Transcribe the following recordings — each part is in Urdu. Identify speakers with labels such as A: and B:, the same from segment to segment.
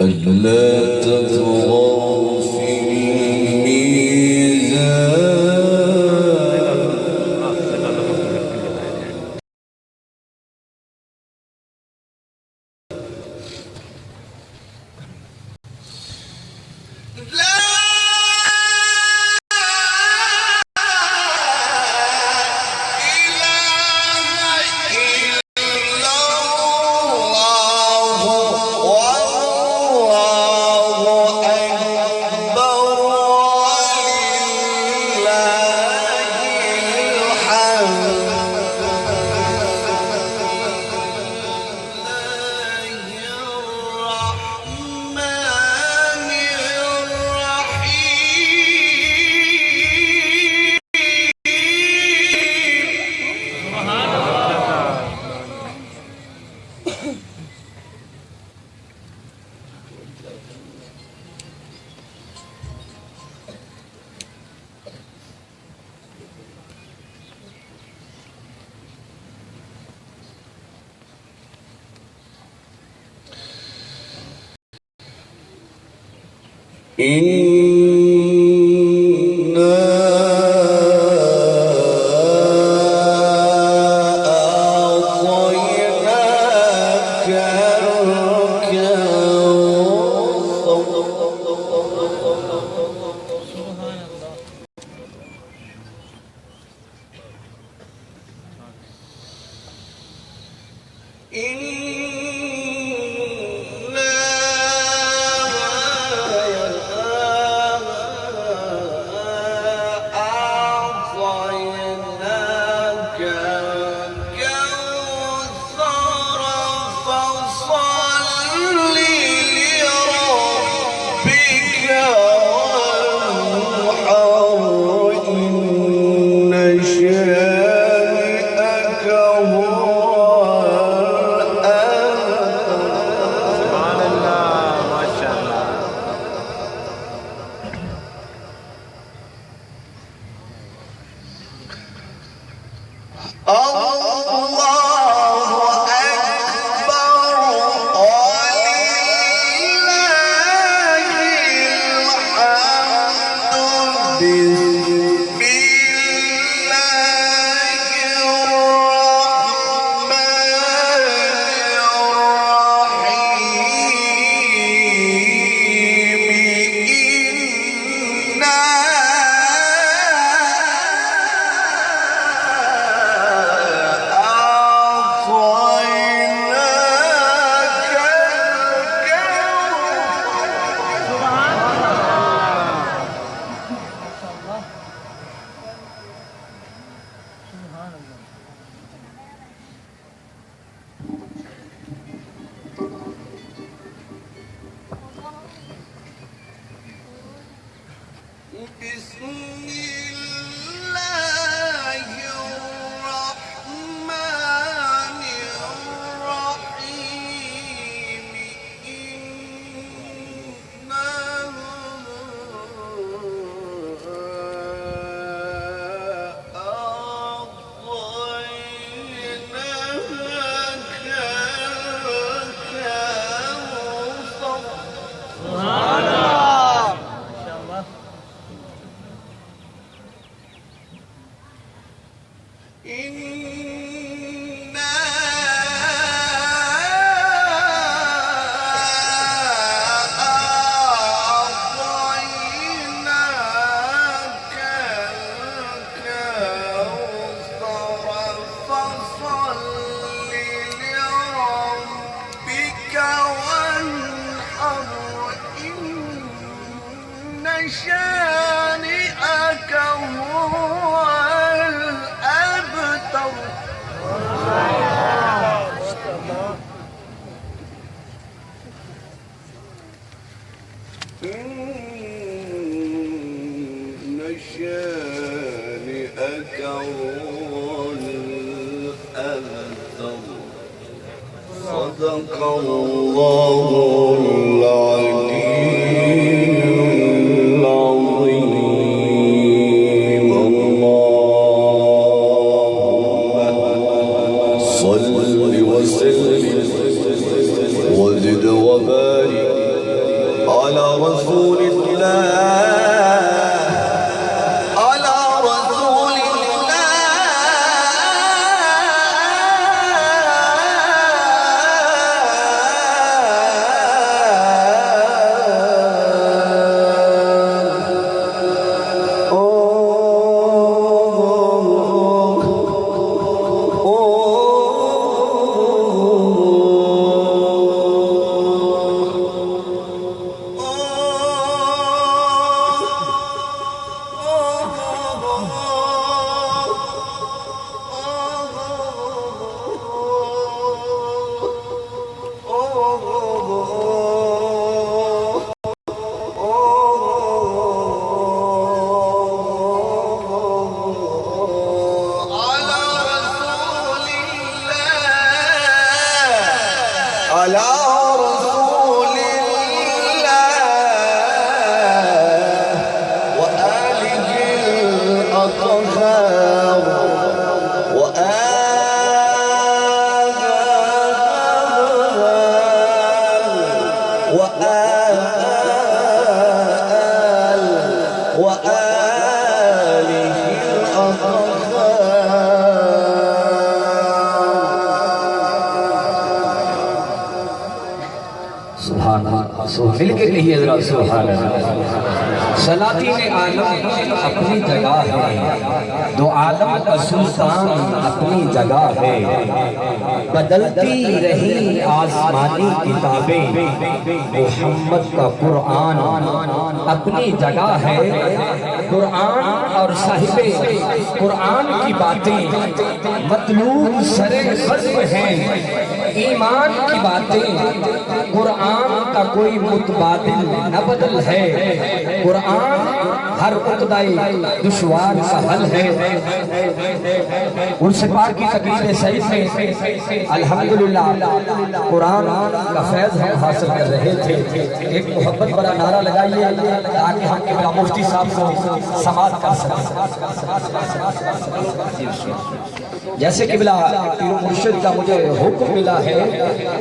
A: ألا تطغوا في الميزان
B: شانئك هو الأبتر. إن شانئك هو الأبتر. صدق الله العلي العظيم. اللهم صل وسلم وزد وبارك
A: على رسول الله وآله الأطهار
C: مل کے کہیے ذرا سبحان اللہ۔ سلاطین عالم اپنی جگہ ہے، دو عالم کا سلطان اپنی جگہ ہے، بدلتی رہی آسمانی کتابیں، محمد کا قرآن اپنی جگہ ہے۔ قرآن اور صاحب قرآن کی باتیں مطلوب سرے خزم ہیں، ایمان کی باتیں قرآن کا کوئی متبادل نہ بدل ہے، قرآن ہر عقدۂ دشوار کا حل ہے۔ عرس پاک کی تقریب صحیح سے الحمدللہ قرآن کا فیض ہم حاصل کر رہے تھے۔ ایک محبت بڑا نعرہ لگائیے تاکہ ہم قبلہ مفتی صاحب کو سماعت کر سکیں۔ جیسے قبلہ پیر و مرشد کا مجھے حکم ملا ہے،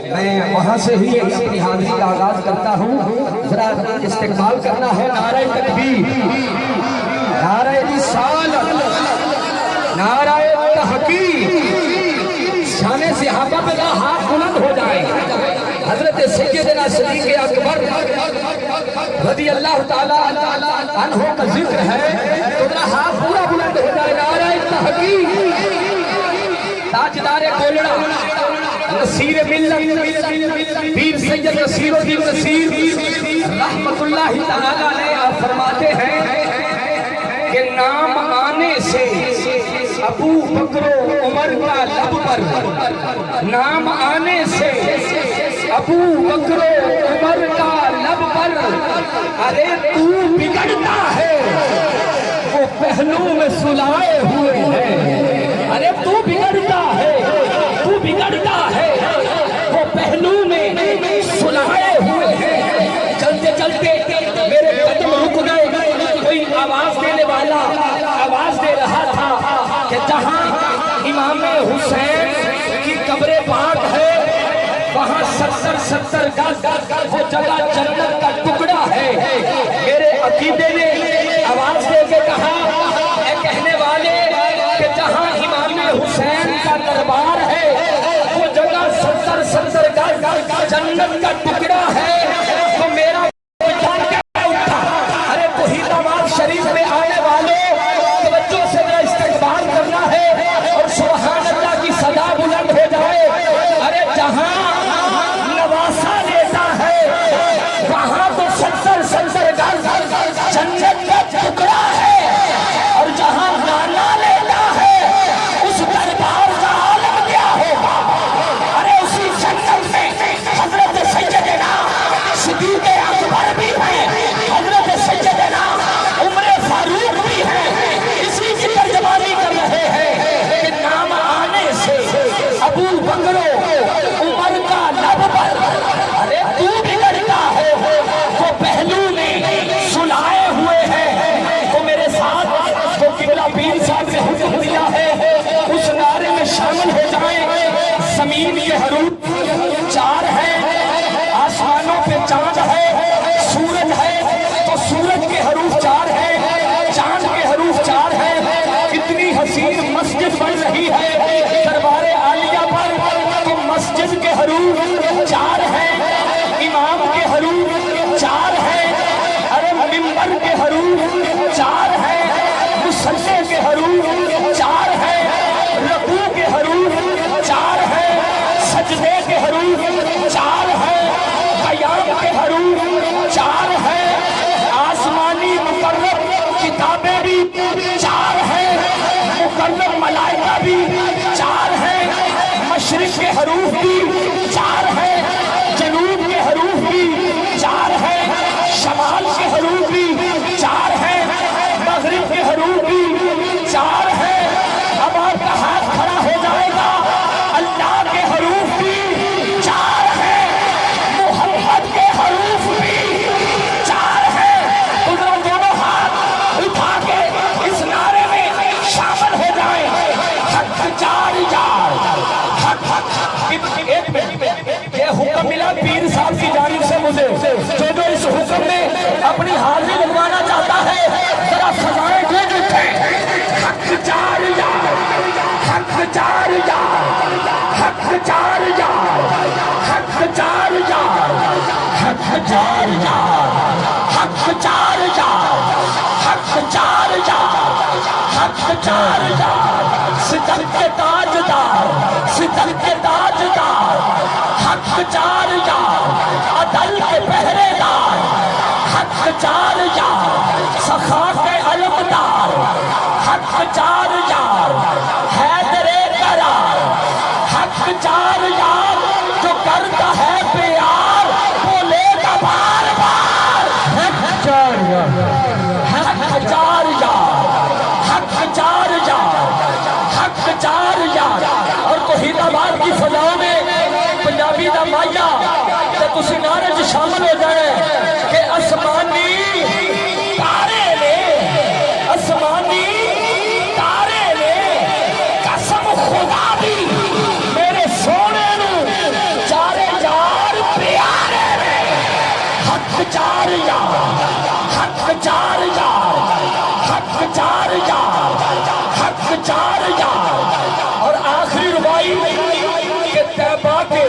C: میں وہاں سے ہی اپنی حاضری کا آغاز کرتا ہوں۔ ذرا استقبال کرنا ہے نعرہ تکبیر، نعرہ رسالت، نعرہ تحقیق، شان صحابہ پہ ہاتھ بلند ہو جائے۔ حضرت سیدنا صدیق اکبر رضی اللہ تعالیٰ عنہ کا ذکر ہے تو ذرا ہاتھ پورا بلند ہو جائے۔ نعرہ تحقیق، تاجدار کولڑا، نصیر ملت، پیر سید نصیر الدین نصیر رحمت اللہ تعالیٰ علیہ فرماتے ہیں کہ نام آنے سے ابو بکر و عمر کا لب پر، نام آنے سے ابو بکر و عمر کا لب پر، ارے تو بگڑتا ہے وہ پہلو میں سلائے ہوئے ہیں، ارے تو بگڑتا ہے، تو بگڑتا ہے وہ پہلو میں سلائے ہوئے ہیں۔ چلتے چلتے میرے قدم رک گئے، کوئی آواز دینے والا آواز دے رہا تھا کہ جہاں امام حسین کی قبر پاک ہے وہاں 70 گز وہ جگہ جنت کا ٹکڑا ہے۔ میرے عقیدے نے آواز دے کے کہا اے کہنے والے کہ جہاں امام حسین کا دربار ہے وہ جگہ 70 گز جنت کا ٹکڑا ہے، تو میرا ارے توحید آباد شریف میں آنے والوں توجہ سے میرا استقبال کرنا ہے اور سبحان اللہ کی صدا بلند ہو جائے۔ ارے جہاں نواسا لیتا ہے وہاں تو 70 گز جنت کا ٹکڑا ہے، اور جہاں نانا لیتا ہے اس دربار کا عالم کیا ہوگا۔ ارے اسی جنت میں حضرت سیدنا صدیق میرا پیر صاحب کی جانب سے مجھے جو اس حکم میں اپنی حاضری لگوانا چاہتا ہے ذرا سزائیں گونج اٹھے حق 4 یار حق 4 یار حق 4 یار حق 4 یار حق 4 یار حق 4 یار حق 4 یار حق 4 یار صدق کے تاجدار صدق کے تاجدار حق 4 یار عدل کے پہرے دار حق 4 یار سخا کے علمدار حق 4 یار حیدر قرار حق 4 یار جو کرتا ہے پیار بولے گا بار بار حق 4 یار حق 4 یار حق 4 یار حق 4 یار اور توحید آباد کی فضاؤں میں پنجابی دا مائیا تے تسی نعرے چ شامل ہو جائے کہ آسمانی تارے نے آسمانی تارے نے قسم خدا دی میرے سونے نو 4 یار پیارے نے حق 4 یار حق 4 یار حق 4 یار حق 4 یار اور آخری ربائی کہ طیبہ کے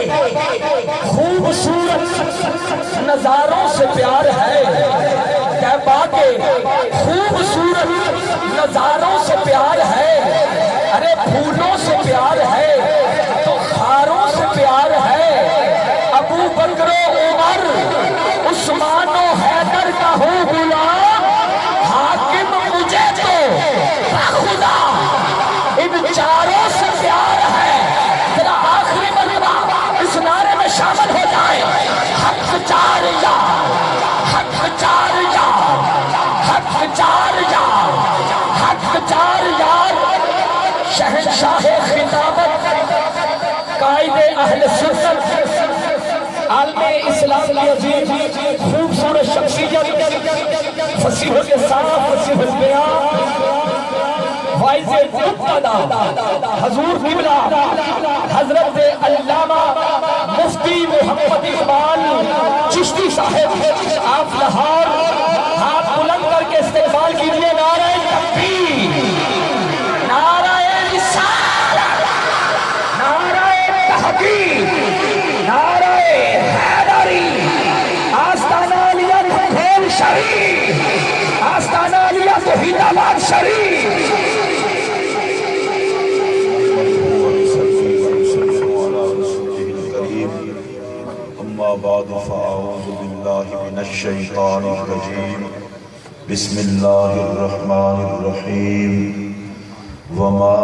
C: خوبصورت نظاروں سے پیار ہے طیبہ کے خوبصورت نظاروں سے پیار ہے ارے پھولوں سے پیار ہے تو خاروں سے پیار ہے ابو بکر و عمر عثمان و حیدر کا ہو غلام حاکم مجھے تو خدا ان چاروں سے پیار ہے ذرا آخری مرتبہ اس نعرے میں شامل ہو جائیں حق 4 یار حق 4 یار حق 4 یار حق 4 یار شہنشاہ خطابت قائد اہل سنت عالم اسلام کی عظیم خوبصورت شخصیت فصیح اللسان فصیح البیان وائز مقتدا حضور قبلہ حضرت علامہ مفتی محمد اقبال چشتی صاحب آپ لاہور ہاتھ بلند کر کے استقبال کیجیے نعرہ تکبیر نعرہ رسالت نعرہ تحقیق نعرہ حیدری آستانہ علیہ کھول شریف آستانہ علیہ توحید آباد شریف
D: أما بعد فأعوذ بالله من الشيطان الرجيم بسم الله الرحمن الرحيم وما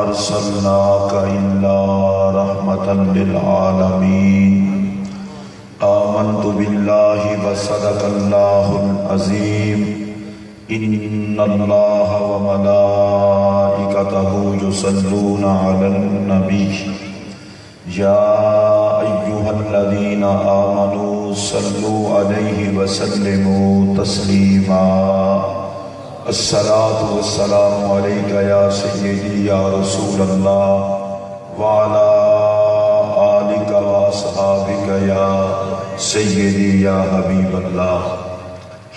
D: أرسلناك إلا رحمة للعالمين آمنت بالله وصدق الله العظيم إن الله وملائكته يصلون على النبي يا أيها الذين آمنوا صلوا عليه وسلموا تسليما الصلاة والسلام عليك يا سيدي يا رسول الله وعلى آلك وأصحابك يا سيدي يا حبيب الله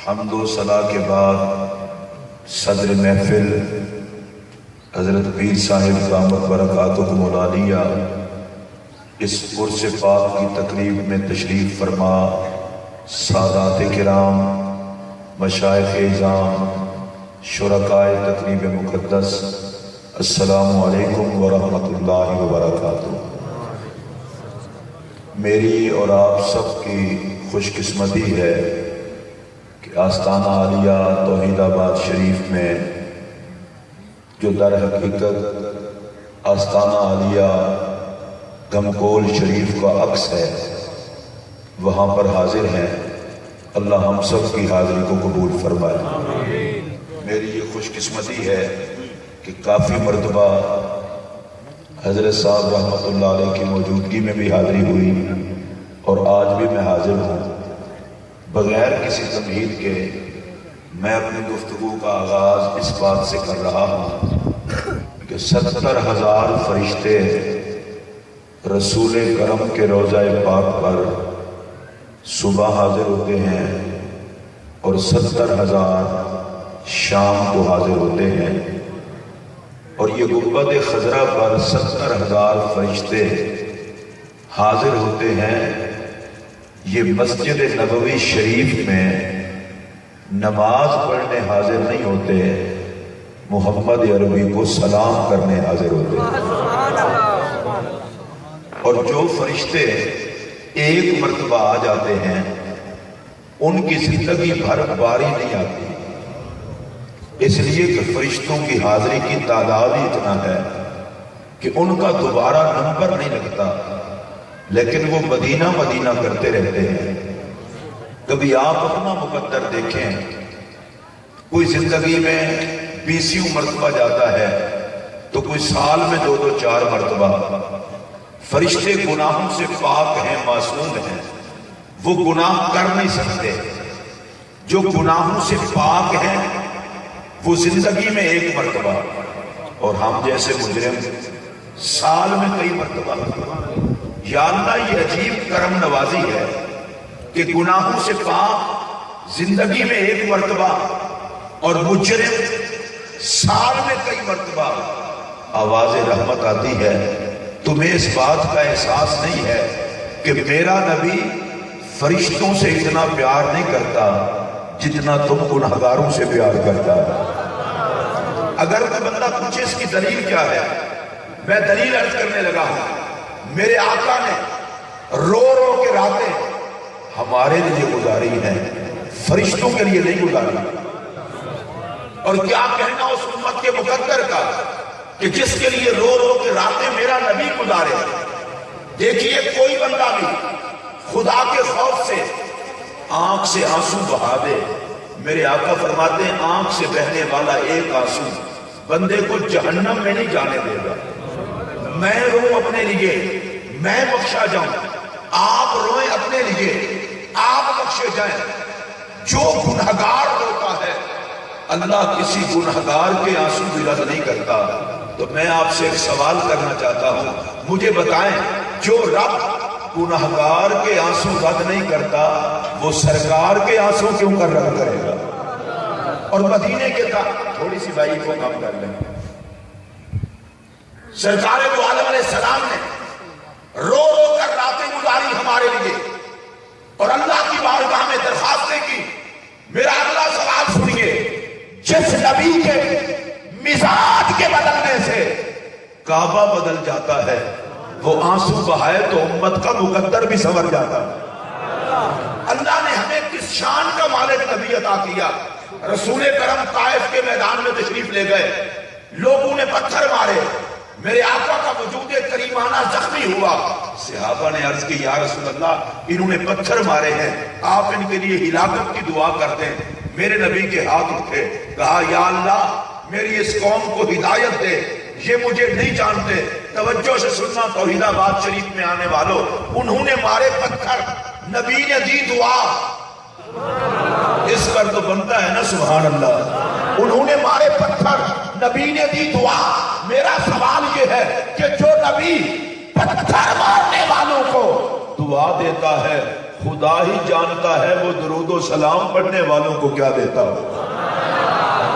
D: حمد و ثنا کے بعد صدر محفل حضرت پیر صاحب دامت برکاتہ العالیہ اس عرس پاک کی تقریب میں تشریف فرما سادات کرام مشائخ اعظام شرکائے تقریب مقدس السلام علیکم ورحمۃ اللہ وبرکاتہ۔ میری اور آپ سب کی خوش قسمتی ہے کہ آستانہ عالیہ توحید آباد شریف میں جو در حقیقت آستانہ عالیہ گمکول شریف کا عکس ہے وہاں پر حاضر ہیں۔ اللہ ہم سب کی حاضری کو قبول فرمائے۔ میری یہ خوش قسمتی ہے کہ کافی مرتبہ حضرت صاحب رحمۃ اللہ علیہ کی موجودگی میں بھی حاضری ہوئی اور آج بھی میں حاضر ہوں۔ بغیر کسی تمہید کے میں اپنی گفتگو کا آغاز اس بات سے کر رہا ہوں کہ 70,000 فرشتے رسول کرم کے روضہ پاک پر صبح حاضر ہوتے ہیں اور 70,000 شام کو حاضر ہوتے ہیں، اور یہ گنبد خضرا پر 70,000 فرشتے حاضر ہوتے ہیں۔ یہ مسجد نبوی شریف میں نماز پڑھنے حاضر نہیں ہوتے، محمد عربی کو سلام کرنے حاضر ہوتے ہیں۔ اور جو فرشتے ایک مرتبہ آ جاتے ہیں ان کی زندگی بھر باری نہیں آتی، اس لیے کہ فرشتوں کی حاضری کی تعداد ہی اتنا ہے کہ ان کا دوبارہ نمبر نہیں لگتا، لیکن وہ مدینہ مدینہ کرتے رہتے ہیں۔ کبھی آپ اپنا مقدر دیکھیں، کوئی زندگی میں 20 مرتبہ جاتا ہے تو کوئی سال میں 2 4 مرتبہ۔ فرشتے گناہوں سے پاک ہیں، معصوم ہیں، وہ گناہ کر نہیں سکتے۔ جو گناہوں سے پاک ہیں وہ زندگی میں 1 مرتبہ، اور ہم جیسے مجرم سال میں کئی مرتبہ۔ یا اللہ، یہ عجیب کرم نوازی ہے کہ گناہوں سے پاک زندگی میں 1 مرتبہ اور مجرم سال میں کئی مرتبہ۔ آواز رحمت آتی ہے، تمہیں اس بات کا احساس نہیں ہے کہ میرا نبی فرشتوں سے اتنا پیار نہیں کرتا جتنا تم گنہگاروں سے پیار کرتا ہے۔ اگر کوئی بندہ پوچھے اس کی دلیل کیا ہے، میں دلیل عرض کرنے لگا ہوں۔ میرے آقا نے رو رو کے راتیں ہمارے لیے گزاری ہیں، فرشتوں کے لیے نہیں گزاری۔ اور کیا کہنا اس امت کے مقدر کا کہ جس کے لیے رو رو کے راتیں میرا نبی گزارے۔ دیکھیے، کوئی بندہ بھی خدا کے خوف سے آنکھ سے آنسو بہا دے، میرے آقا فرماتے ہیں آنکھ سے بہنے والا ایک آنسو بندے کو جہنم میں نہیں جانے دے گا۔ میں رو اپنے لیے، میں بخشا جاؤں، آپ روئیں اپنے لیے، آپ بخشے جائیں۔ جو گنہگار ہوتا ہے اللہ کسی گنہگار کے آنسو بھی رد نہیں کرتا۔ تو میں آپ سے ایک سوال کرنا چاہتا ہوں، مجھے بتائیں، جو رب گنہگار کے آنسو رد نہیں کرتا وہ سرکار کے آنسو کیوں کر رد کرے گا؟ اور مدینے کے تھوڑی سی بھائی کو کم کر لیں۔ سرکار دو عالم علیہ السلام نے رو رو کر راتیں گزاری ہمارے لیے، اور اللہ کی بارگاہ میں درخواستیں کی۔ میرا اگلا سوال سنیے، جس نبی کے مزاج کے بدلنے سے کعبہ بدل جاتا ہے، وہ آنسو بہائے تو امت کا مقدر بھی سنور جاتا ہے۔ اللہ نے ہمیں کس شان کا مالک نبی عطا کیا۔ رسول کرم طائف کے میدان میں تشریف لے گئے، لوگوں نے پتھر مارے، میرے آقا کا وجود کریمانہ زخمی ہوا۔ صحابہ نے عرض کی، یا رسول اللہ، انہوں نے پتھر مارے ہیں، آپ ان کے لیے ہلاکت کی دعا کر دیں۔ میرے نبی کے ہاتھ اٹھے، کہا یا اللہ میری اس قوم کو ہدایت دے، یہ مجھے نہیں جانتے۔ توجہ سے سننا توحید آباد شریف میں آنے والوں، انہوں نے مارے پتھر، نبی نے دی دعا۔ اس پر تو بنتا ہے نا سبحان اللہ۔ انہوں نے مارے پتھر، نبی نے دی دعا۔ میرا سوال یہ ہے کہ جو نبی پتھر مارنے والوں کو دعا دیتا ہے، خدا ہی جانتا ہے وہ درود و سلام پڑھنے والوں کو کیا دیتا ہو۔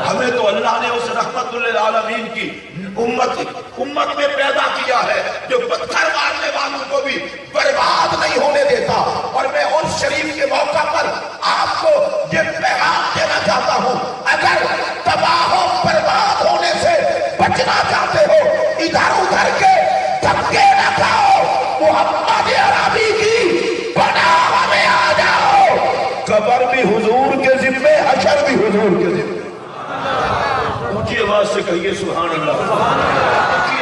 D: ہمیں تو اللہ نے اس رحمت للعالمین کی امت میں پیدا کیا ہے جو پتھر مارنے والوں کو بھی برباد نہیں ہونے دیتا۔ اور میں اس شریف کے موقع پر آپ کو یہ پیغام دینا چاہتا ہوں، اگر تباہ و برباد ہونے سے بچنا چاہتے ہو، ادھر ادھر کے دھکے نہ کھاؤ، محمد عربی کی پناہ میں آ جاؤ۔ قبر بھی حضور کے ذمے، حشر بھی حضور کے ذمے۔ اونچی آواز سے کہیے سبحان اللہ۔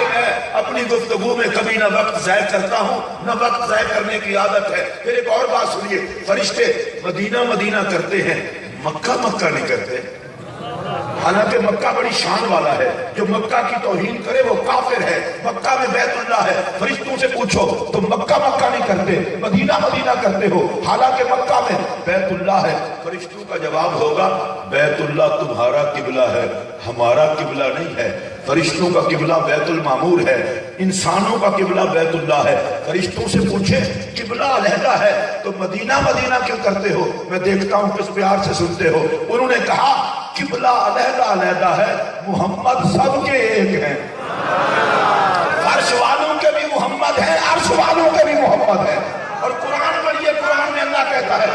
D: میں اپنی گفتگو میں کبھی نہ وقت ضائع کرتا ہوں نہ وقت ضائع کرنے کی عادت ہے۔ پھر ایک اور بات سنیے، فرشتے مدینہ مدینہ کرتے ہیں، مکہ مکہ نہیں کرتے۔ حالانکہ مکہ بڑی شان والا ہے، جو مکہ کی توہین کرے وہ کافر ہے۔ مکہ میں بیت اللہ ہے، فرشتوں سے پوچھو تم مکہ مکہ نہیں کرتے، مدینہ مدینہ کرتے ہو، حالانکہ مکہ میں بیت اللہ ہے۔ فرشتوں کا جواب ہوگا بیت اللہ تمہارا قبلہ ہے، ہمارا قبلہ نہیں ہے۔ فرشتوں کا قبلہ بیت المعمور ہے، انسانوں کا قبلہ بیت اللہ ہے۔ فرشتوں سے پوچھیں قبلہ علیحدہ ہے تو مدینہ مدینہ کیوں کرتے ہو؟ میں دیکھتا ہوں کس پیار سے سنتے ہو۔ انہوں نے کہا قبلہ علیحدہ علیحدہ ہے، محمد سب کے ایک ہیں۔ فرش والوں کے بھی محمد ہے، عرش والوں کے بھی محمد ہے۔ اور قرآن پر یہ قرآن میں اللہ کہتا ہے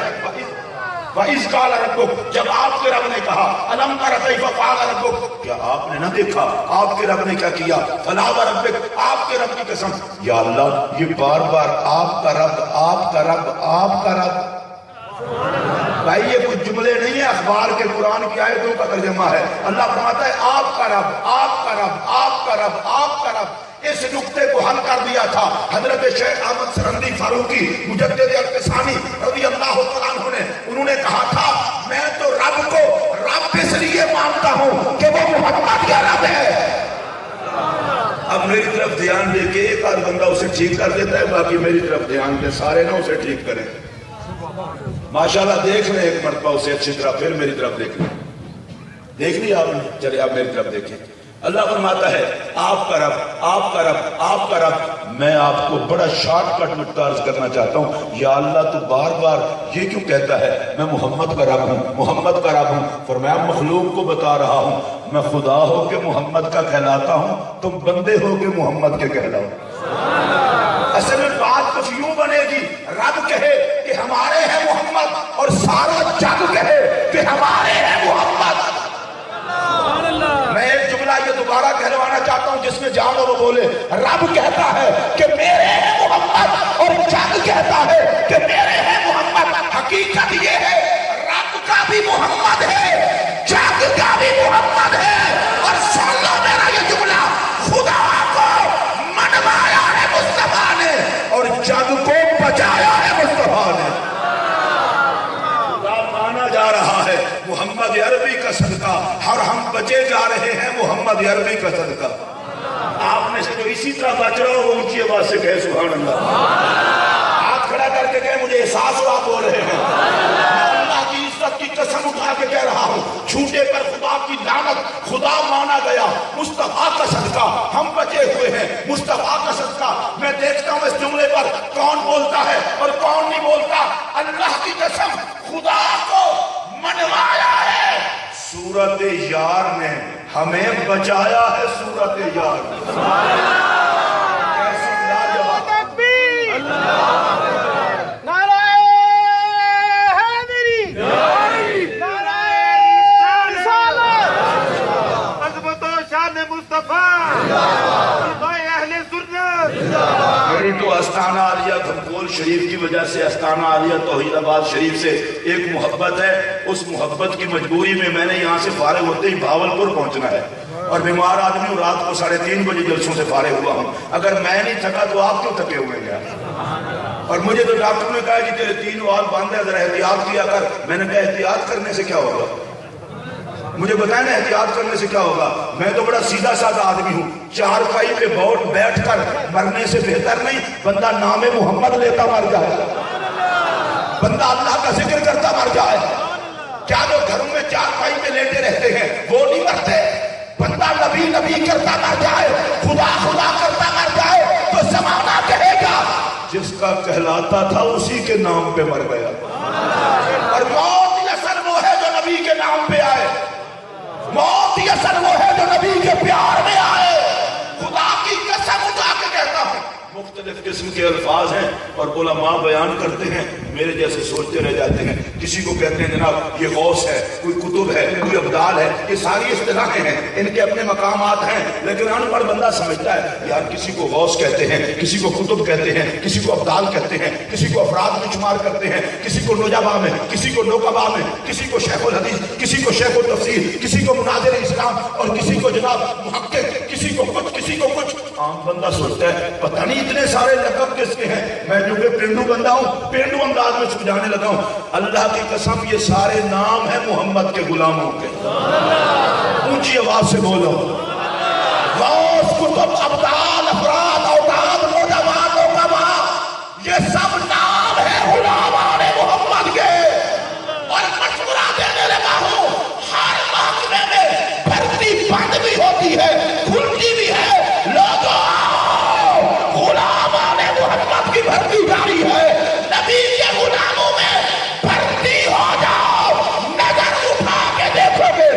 D: وَإِذْ قَالَ رَبُّكَ، جب آپ کے رب نے کہا أَلَمْ تَرَ كَيْفَ فَعَلَ رَبُّكَ، کیا آپ نے نہ دیکھا آپ کے رب نے کیا کیا؟ فَلَا وَرَبِّكَ، آپ کے رب کی قسم۔ یا اللہ یہ بار بار آپ کا رب آپ کا رب آپ کا رب، بھائی یہ کچھ جملے نہیں ہیں، اخبار کے قرآن کی آیتوں کا ترجمہ ہے۔ اللہ فرماتا ہے آپ کا رب آپ کا رب آپ کا رب آپ کا رب۔ اس نقطے کو حل کر دیا تھا حضرت شیخ احمد سرندی فاروقی مجدد الفسانی رضی اللہ تعالیٰ عنہ نے۔ انہوں نے کہا تھا میں تو رب کو رب اس لیے مانتا ہوں کہ وہ محمد کا رب ہے۔ اب میری طرف دھیان دے کے ایک آدھ بندہ اسے ٹھیک کر دیتا ہے، باقی میری طرف دھیان دے، سارے نہ اسے ٹھیک کریں۔ ماشاءاللہ دیکھ لیں ایک مرتبہ اسے اچھی طرح، پھر میری طرف دیکھ لیں۔ دیکھ لیا آپ نے؟ چلے آپ میری طرف دیکھیں۔ اللہ فرماتا ہے آپ کا رب آپ کا رب آپ کا رب۔ میں آپ کو بڑا شارٹ کٹ نقطہ عرض کرنا چاہتا ہوں، یا اللہ تو بار بار یہ کیوں کہتا ہے میں محمد کا رب ہوں محمد کا رب ہوں؟ فرمایا مخلوق کو بتا رہا ہوں میں خدا ہو کے محمد کا کہلاتا ہوں، تم بندے ہو کے محمد کے کہلاؤ۔ اصل میں بات کچھ یوں بنے گی، رب کہے کہ ہمارے ہیں محمد اور سارا جگ کہے کہ ہمارے ہیں محمد۔ میں ایک جملہ یہ دوبارہ کہلوانا چاہتا ہوں جس میں جانو وہ بولے، رب کہتا ہے کہ میرے ہیں محمد اور جگ کہتا ہے کہ میرے ہیں محمد۔ حقیقت یہ ہے رب کا بھی محمد ہے، جگ کا بھی محمد ہے۔ اور سن لو میرا یہ جملہ، خدا کو منوایا ہے مصطفیٰ نے اور جگ کو بچایا ہے مصطفیٰ نے۔ جا رہا ہے محمد عربی کا صدقہ، اور ہم بچے جا رہے ہیں محمد عربی کا صدقہ۔ آپ میں سے جو اسی طرح بچ رہا ہو وہ اونچی آواز سے کہے سبحان اللہ۔ ہاتھ کھڑا کر کے کہے مجھے احساس ہو آپ بول رہے ہیں۔ میں اللہ کی عزت کی قسم اٹھا کے کہہ رہا ہوں، جھوٹے پر خدا کی لعنت، خدا مانا گیا، مصطفیٰ کا صدقہ ہم بچے ہوئے ہیں، مصطفیٰ کا صدقہ۔ میں دیکھتا ہوں اس جملے پر کون بولتا ہے اور کون نہیں بولتا۔ اللہ کی قسم خدا کو منوایا ہے، سورت یار نے ہمیں بچایا ہے، سورت یار کیسی لاجواب۔
E: نعرہ حیدری، نعرہ رسالت، عظمت و شان مصطفیٰ، اہل سنت۔
D: میری تو استانہ عالیہ دھمکول شریف کی وجہ سے، استانہ عالیہ توحید آباد شریف سے ایک محبت ہے، اس محبت کی مجبوری میں میں نے یہاں سے فارغ ہوتے ہی بھاولپور پہنچنا ہے، اور بیمار آدمی ہوں، رات کو 3:30 بجے جلسوں سے فارغ ہوا ہوں۔ اگر میں نہیں تھکا تو آپ کیوں تھکے ہوئے ہیں؟ اور مجھے تو ڈاکٹر نے کہا کہ تیرے 3 وال بند ہے، ذرا احتیاط کیا کر۔ میں نے کہا احتیاط کرنے سے کیا ہوگا؟ مجھے بتائیں نا احتیاط کرنے سے کیا ہوگا؟ میں تو بڑا سیدھا سادہ آدمی ہوں، چارپائی پہ بیٹھ کر مرنے سے بہتر نہیں بندہ نام محمد لیتا مر جائے، بندہ اللہ کا ذکر کرتا مر جائے۔ کیا جو گھروں میں چارپائی پہ لیٹے رہتے ہیں وہ نہیں مرتے؟ بندہ نبی نبی کرتا مر جائے، خدا خدا کرتا مر جائے تو زمانہ کہے گا جس کا کہلاتا تھا اسی کے نام پہ مر گیا۔ اور موت یسر وہ ہے جو نبی کے نام پہ آئے، موت یسر وہ ہے جو نبی کے پیار میں آئے۔ خدا کی قسم اٹھا کے کہتا ہوں، مختلف قسم کے الفاظ ہیں اور علماء بیان کرتے ہیں، میرے جیسے سوچتے رہ جاتے ہیں۔ کسی کو کہتے ہیں جناب یہ غوث ہے، کوئی کتب ہے، کوئی ابدال ہے، یہ ساری اصطلاحیں ہیں، ان کے اپنے مقامات ہیں، لیکن ان پڑھ بندہ سمجھتا ہے یار کسی کو غوث کہتے ہیں، کسی کو کتب کہتے ہیں، کسی کو ابدال کہتے ہیں، کسی کو افراد میں شمار کرتے ہیں، کسی کو نجبا میں، کسی کو نقبا میں، کسی کو شیخ الحدیث، کسی کو شیخ التفسیر، کسی کو مناظر اسلام اور کسی کو جناب محقق، کسی کو کچھ کسی کو کچھ. عام بندہ سوچتا ہے پتہ نہیں اتنے سارے لقب کس کے ہیں. میں جو کہ پینڈو بندہ ہوں, پینڈو انداز میں سمجھانے لگا ہوں. اللہ کی قسم یہ سارے نام ہیں محمد کے غلاموں کے. اونچی آواز سے بولو. غوث, کتب, ابدال, افراد, اوتاد, نوجوان, نوجوان, یہ سب نام ہیں غلامان محمد کے. اور مشورہ دینے لگا ہوں, ہر محکمے میں بھرتی بند بھی ہوتی ہے, کھلتی بھی ہے. لوگوں غلامان محمد کی بھرتی جاری ہے. نبی کے غلاموں میں بھرتی ہو جاؤ. نظر اٹھا کے دیکھو گے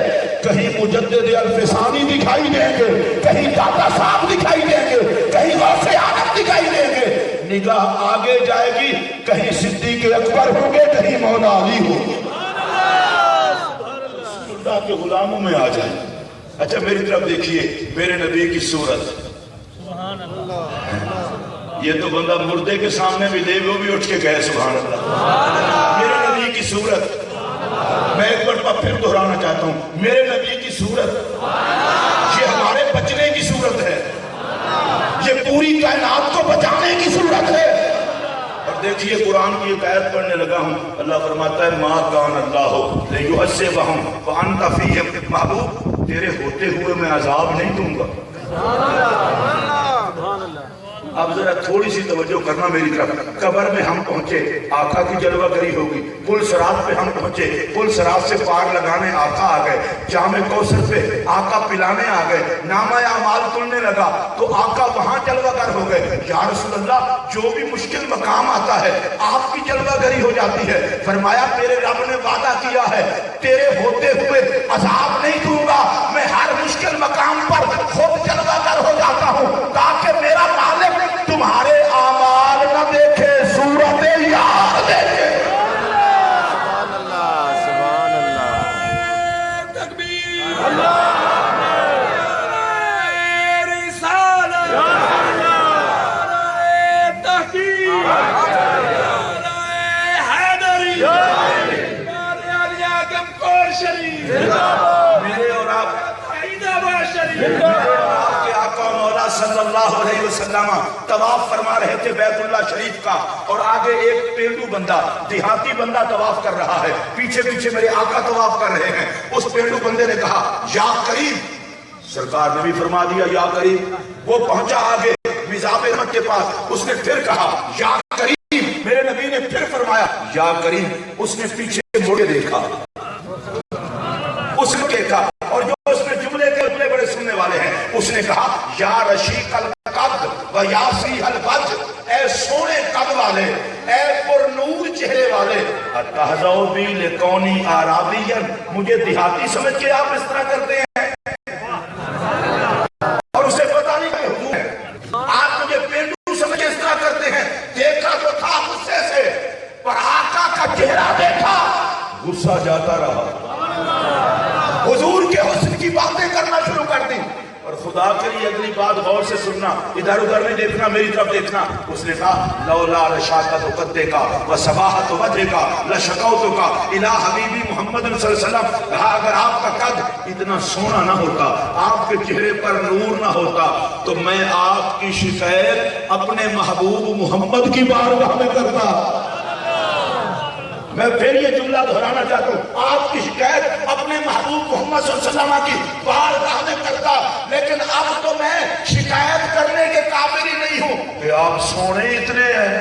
D: کہیں مجدد الفسانی دکھائی دیں گے, کہیں داتا صاحب دکھائی دیں گے, کہیں غوث اعظم دکھائی دیں گے. نگاہ آگے جائے گی کہیں صدیق اکبر ہوں گے, کہیں مولا علی ہوں گے. اللہ کے غلاموں میں آ جائیں. اچھا میری طرف دیکھیے, میرے نبی کی صورت. یہ تو بندہ مردے کے سامنے بھی دے, وہ بھی اٹھ کے کہے سبحان اللہ. میرے نبی کی صورت میں ایک بار پھر دہرانا چاہتا ہوں. میرے نبی کی صورت یہ ہمارے بچنے کی صورت ہے, یہ پوری کائنات کو بچانے کی صورت ہے. اور دیکھیے قرآن کی ایک آیت پڑھنے لگا ہوں, اللہ فرماتا ہے ما کان اللہ لیعذبہم وانت فیہم. محبوب تیرے ہوتے ہوئے میں عذاب نہیں دوں گا. اب ذرا تھوڑی سی توجہ کرنا میری طرف. قبر میں ہم پہنچے, آقا کی جلوہ گری ہوگی. پل صراط پہ ہم پہنچے, پل صراط سے پار لگانے آقا آ گئے. جام کوثر پہ آقا پلانے آ گئے. نامہ اعمال تلنے لگا تو آقا وہاں جلوہ گر ہو گئے. یا رسول اللہ جو بھی مشکل مقام آتا ہے آپ کی جلوہ گری ہو جاتی ہے. فرمایا میرے رب نے وعدہ کیا ہے تیرے ہوتے ہوئے عذاب نہیں دوں گا. میں ہر مشکل مقام پر خود جلوہ گر ہو جاتا ہوں تاکہ میرا مالک تمہارے اعمال نہ دیکھے, صورت یار دیکھے.
E: سبحان اللہ, سبحان اللہ. تکبیر. اللہ رسالت, تحقیق, حیدری, علیاکم کور شریف,
D: میرے اور آپ
E: حیدرآباد شریف.
D: آپ کے آقا مولا صلی اللہ علیہ وسلم طواف فرما رہے تھے بیت اللہ شریف کا, اور آگے ایک پینڈو بندہ, دیہاتی بندہ طواف کر رہا ہے. پیچھے پیچھے میرے آقا طواف کر رہے ہیں. اس پینڈو بندے نے کہا یا کریم. سرکار نے بھی فرما دیا یا کریم. وہ پہنچا آگے میزاب احمد کے پاس, اس نے پھر کہا یا کریم. میرے نبی نے پھر فرمایا یا کریم. اس نے پیچھے مڑ کے دیکھا, اس نے دیکھا, اور جو اس نے جملے کے اتنے بڑے سننے والے ہیں, اس نے کہا یا رشیق القد و یا صریح الوجہ. اے سونے قد والے, اے پر نور چہرے والے, اتحظوا بی لکونی اعرابیا. مجھے دیہاتی سمجھ کے آپ اس طرح کرتے ہیں, اور اسے پتہ نہیں کہ حضور ہے. آپ مجھے پینڈو سمجھ کے اس طرح کرتے ہیں. دیکھا تو تھا غصے سے, پر آقا کا چہرہ دیکھا غصہ جاتا رہا. حضور کے حسن کی باتیں کرنا شروع کر دی. اور خدا کے لیے اگلی بات غور سے سننا, ادھر ادھر نہیں دیکھنا, میری طرف دیکھنا. اس نے کہا لولا رشاقت قدے کا و صباحت وجہ کا لشکوت کا الہ حبیبی محمد صلی اللہ علیہ وسلم. کہا اگر آپ کا قد اتنا سونا نہ ہوتا, آپ کے چہرے پر نور نہ ہوتا, تو میں آپ کی شکایت اپنے محبوب محمد کی بارگاہ میں کرتا. میں پھر یہ جملہ دہرانا چاہتا ہوں, آپ کی شکایت اپنے محبوب محمد صلی اللہ علیہ وسلم کی بارگاہ میں کرتا. لیکن اب تو میں شکایت کرنے کے قابل ہی نہیں ہوں کہ آپ سونے اتنے ہیں.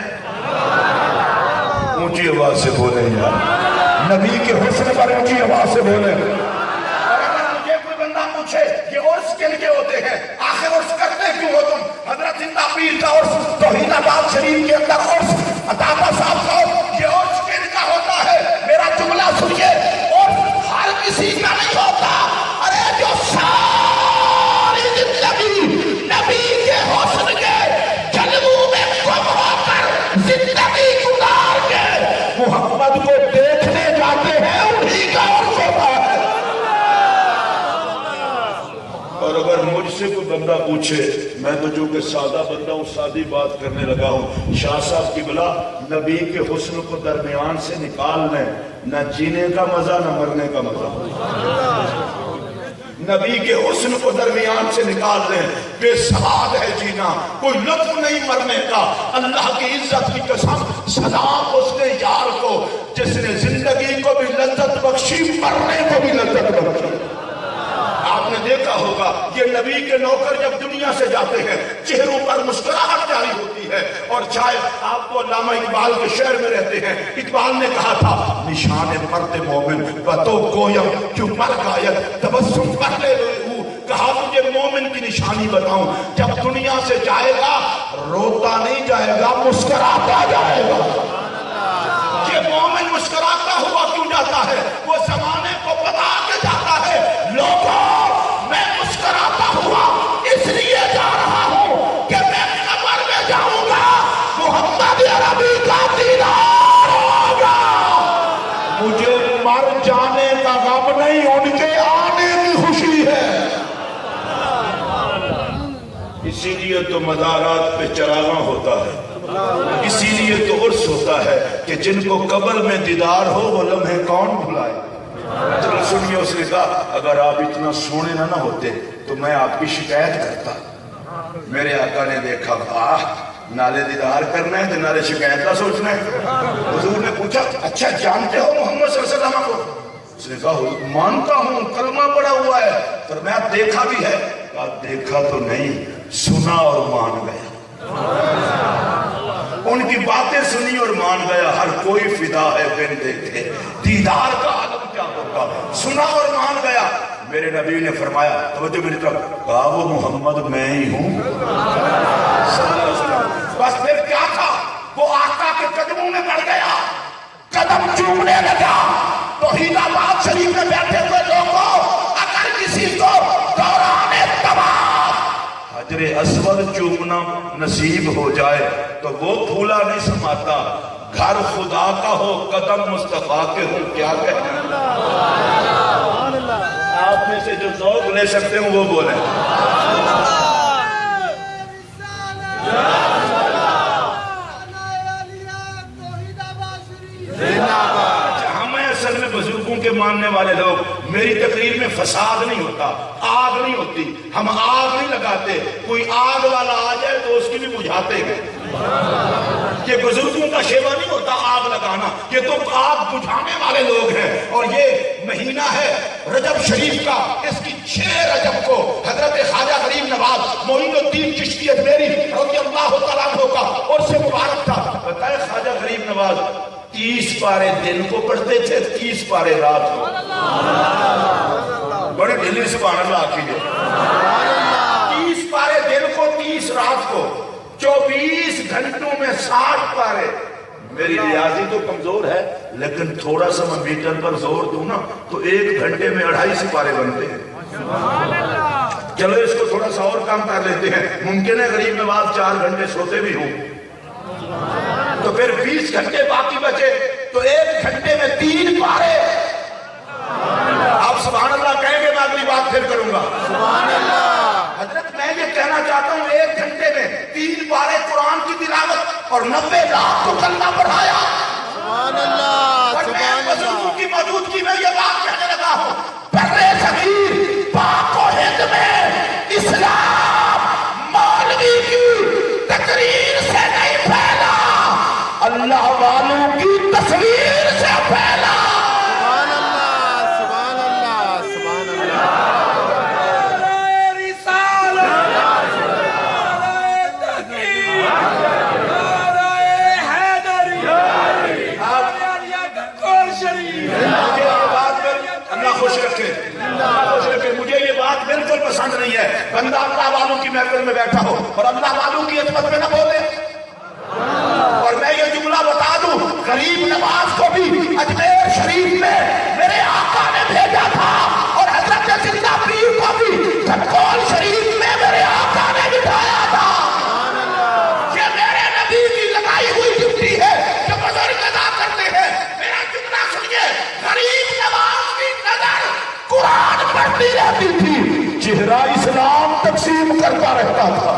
D: اونچی آواز سے بولیں یار, نبی کے حسن پر اونچی آواز سے بولیں. اور اگر مجھے کوئی بندہ پوچھے یہ عرس کن کے ہوتے ہیں, آخر عرس کرتے کیوں ہو تم؟ حضرت زندہ پیر کا عرس, توحید آباد شریف کے اندر عرس, عطا صاحب کا عرس, یہ عرس کن کا ہوتا ہے؟ میرا جملہ سنیے, عرس ہر کسی کا نہیں ہوتا. ارے جو ساری زندگی نبی کے حسن کے جلووں میں گم ہو کر زندگی گزار کے محمد کو دیکھنے جاتے ہیں, انہی کا عرس ہوتا ہے. اور اگر مجھ سے کوئی بندہ پوچھے, میں تو جو کہ سادہ بندہ ہوں, سادی بات کرنے لگا ہوں. شاہ صاحب قبلہ نبی کے حسن کو درمیان سے نکال لیں, نہ جینے کا مزہ نہ مرنے کا مزہ.
F: نبی کے حسن کو درمیان سے نکال دیں، بے سواد ہے جینا، کوئی لطف نہیں مرنے کا۔ اللہ کی عزت کی قسم، سلام اس نے یار کو جس نے زندگی کو بھی لذت بخشی، مرنے کو بھی لذت بخشی۔ آپ نے دیکھا ہوگا یہ نبی کے نوکر جب دنیا سے جاتے ہیں چہروں پر مسکراہٹ جاری ہوتی ہے، اور چاہے آپ کو علامہ اقبال کے شعر میں رہتے ہیں، اقبال نے کہا تھا نشان مرد مومن بتو گویم کیوں مر گایت تبسم پر لے روح، کہا مجھے مومن کی نشانی بتاؤں، جب دنیا سے جائے گا روتا نہیں جائے گا، مسکراتا جائے گا۔ یہ مومن مسکراتا ہوا کیوں جاتا ہے؟ وہ زمانے کو بتا کے جاتا ہے لوگوں میں مسکراتا ہوا اس لیے جا رہا ہوں کہ میں قبر میں جاؤں گا محمد عربی کا دیدار ہوگا، مجھے مر جانے کا غم نہیں، ان کے آنے کی خوشی ہے۔ اسی لیے تو مزارات پہ چراغاں ہوتا ہے، اسی لیے تو عرس ہوتا ہے کہ جن کو قبر میں دیدار ہو وہ لمحے کون بھلائے۔ چلو سنیے، اس نے کہا اگر آپ اتنا سونے نہ ہوتے تو میں آپ کی شکایت کرتا۔ میرے آقا نے دیکھا نالے دیدار کرنا ہے تو نالے شکایت کا سوچنا ہے۔ حضور نے پوچھا اچھا جانتے ہو محمد صلی اللہ علیہ وسلم کو؟ اس نے کہا مانتا ہوں، کلمہ پڑا ہوا ہے، پر میں آپ دیکھا بھی ہے؟ کہا دیکھا تو نہیں، سنا اور مان گیا۔ ان کی باتیں سنی اور مان گیا، ہر کوئی فدا ہے بن دیکھے، دیدار کا عالم کیا ہوگا، سنا اور مان گیا۔ میرے نبی نے فرمایا توجہ میری طرف، کہا وہ محمد میں ہی ہوں صلی اللہ علیہ وسلم۔ بس پھر کیا تھا، وہ آقا کے قدموں میں پڑ گیا، قدم چومنے لگا۔ توحید آباد شریف میں بیٹھے ہوئے لوگوں، اگر کسی کو دوران طواف حجر اسود چومنا نصیب ہو جائے تو وہ پھولا نہیں سماتا، گھر خدا کا ہو قدم مصطفیٰ کے ہوں کیا کہنا۔ آپ میں سے جو ذوق لے سکتے ہیں وہ بولیں۔ ہمیں اصل میں بزرگوں کے ماننے والے لوگ، میری تقریر میں فساد نہیں ہوتا، آگ نہیں ہوتی، ہم آگ نہیں لگاتے، کوئی آگ والا آ جائے تو اس کی بھی بجھاتے ہیں۔ یہ بزرگوں کا شیوا نہیں ہوتا آگ لگانا، یہ تو آگ بجھانے والے لوگ ہیں۔ اور یہ مہینہ ہے رجب شریف کا، اس کی 6 رجب کو حضرت خواجہ غریب نواز معین الدین چشتی اجمیری رضی اللہ تعالیٰ عنہ کا عرس مبارک تھا۔ بتائے خواجہ غریب نواز 30 پارے دن کو پڑھتے تھے، 30 پارے رات کو۔ بڑے ڈھیلی سبحان اللہ کیجئے۔ 30 پارے دن کو، 30 رات کو، 24 گھنٹوں میں 60 پارے۔ میری ریاضی تو کمزور ہے لیکن تھوڑا سا میں میٹر پر زور دوں نا تو 1 گھنٹے میں 250 پارے بنتے ہیں۔ چلو اس کو تھوڑا سا اور کام کر لیتے ہیں، ممکن ہے غریب نواز 4 گھنٹے سوتے بھی ہوں تو پھر 20 گھنٹے باقی بچے تو 1 گھنٹے میں 3 پارے۔ آپ سبحان اللہ کہیں گے، میں اگلی بات پھر کروں گا۔ سبحان اللہ۔ حضرت میں یہ کہنا چاہتا ہوں 1 گھنٹے میں 3 پارے قرآن کی تلاوت اور 90 لاکھ کو کلمہ پڑھایا۔ سبحان اللہ۔ اور میں بزرگوں کی موجودگی میں یہ بات کہنے لگا ہوں، برے صغیر پاک و ہند میں اسلام مولوی کی تقریر سے نہیں پھیلا، اللہ والوں کی تصویر سے پھیلا۔ سبحان اللہ، سبحان اللہ، سبحان اللہ۔ مجھے یہ بات بالکل پسند نہیں ہے، بندہ اللہ والوں کی محفل میں بیٹھا ہو اور اللہ والوں کی عظمت میں نہ بولے۔ اور میں یہ جملہ بتا دوں، غریب نواز کو بھی اجمیر شریف میں میرے آقا نے بھیجا تھا، اور حضرت زندہ پیر کو بھی کھٹکول شریف میں میرے آقا نے بٹھایا تھا۔ یہ میرے نبی کی لگائی ہوئی ڈیوٹی ہے جو بزرگ ادا کرتے ہیں۔ میرا جملہ سنیے، غریب نواز کی نظر قرآن پڑھتی رہتی تھی، چہرہ اسلام تقسیم کرتا رہتا تھا۔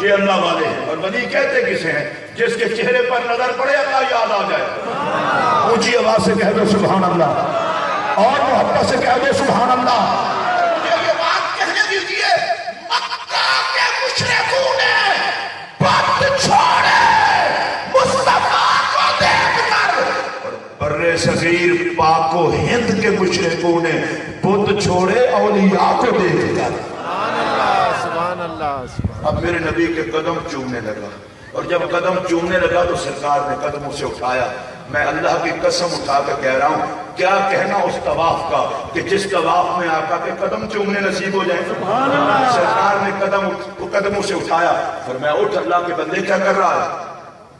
F: یہ اللہ والے ہیں، اور ولی کہتے کسے ہیں؟ جس کے چہرے پر نظر پڑے اللہ یاد آ جائے۔ اونچی آواز سے کہہ دو سبحان اللہ۔ اور محبت سے کہہ دو سبحان اللہ۔ مجھے یہ بات کہنے دیجیے، مکہ کے مشرکوں نے بت چھوڑے مصطفیٰ کو دیکھ کر، اور بر صغیر پاک و ہند کے مشرکوں نے بت چھوڑے اولیاء کو دیکھ کر۔
G: سبحان اللہ۔
F: اب میرے نبی کے قدم چومنے لگا، اور جب قدم چومنے لگا تو سرکار نے قدموں سے اٹھایا۔ میں اللہ کی قسم اٹھا کر کہہ رہا ہوں، کیا کہنا اس طواف کا کہ جس طواف میں آقا کے قدم چومنے نصیب ہو جائیں۔ سرکار نے قدموں سے اٹھایا، فرمایا اٹھ اللہ کے بندے کیا کر رہا ہے؟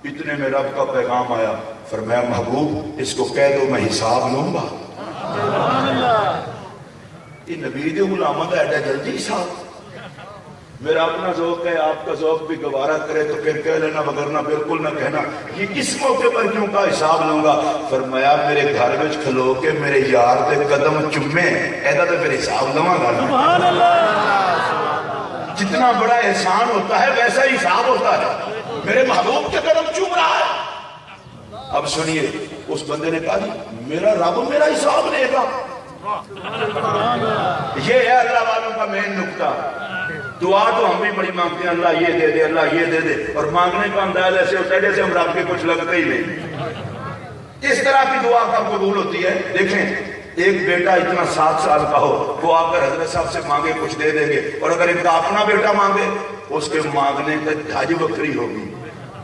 F: اتنے میں رب کا پیغام آیا، فرمایا محبوب اس کو کہہ دو میں حساب لوں گا۔ یہ نبی دے غلاماں دا ایڈا جلدی حساب؟ میرا اپنا ذوق ہے، آپ کا ذوق بھی گوارا کرے تو پھر کہہ لینا، وگرنہ بالکل نہ کہنا یہ اس موقع پر کیوں کا حساب لوں گا۔ فرمایا میرے گھر میں کھلو کے میرے یار دے قدم چومے ایدا تو پھر حساب لواں گا نا۔ جتنا بڑا احسان ہوتا ہے ویسا ہی حساب ہوتا ہے۔ میرے محبوب کے قدم چوم رہا ہے۔ اب سنیے، اس بندے نے کہا جی میرا رب میرا حساب لے گا۔ یہ ہے اللہ والوں کا مین نکتہ۔ دعا تو ہم بھی بڑی مانگتے ہیں، اللہ یہ دے دے، اللہ یہ دے دے، اور مانگنے کا انداز ایسے ہوتا ہے جیسے ہم رب کے کچھ لگتے ہی نہیں۔ اس طرح کی دعا کب قبول ہوتی ہے؟ دیکھیں ایک بیٹا اتنا 7 سال کا ہو، وہ آ کر حضرت صاحب سے مانگے کچھ دے دیں گے، اور اگر ان کا اپنا بیٹا مانگے اس کے مانگنے کا دھج بکری ہوگی،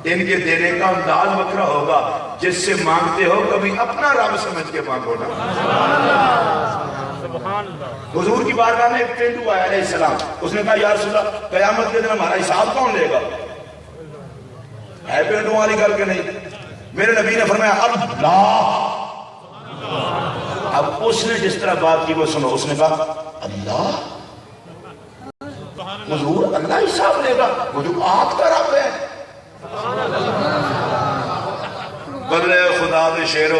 F: ان کے دینے کا انداز بکرا ہوگا۔ جس سے مانگتے ہو کبھی اپنا رب سمجھ کے مانگو نا۔ حضور کی بارگاہ میں ایک پینڈو آیا علیہ السلام، اس نے کہا یا رسول اللہ قیامت کے دن ہمارا حساب کون لے گا؟ ہے پینڈو والی گل کے نہیں؟ میرے نبی نے فرمایا اللہ۔ اب اس نے جس طرح بات کی وہ سنو، اس نے کہا اللہ؟ حضور اللہ حساب لے گا؟ حضور آپ کا رب ہے۔ بلے خدا دے شیرو،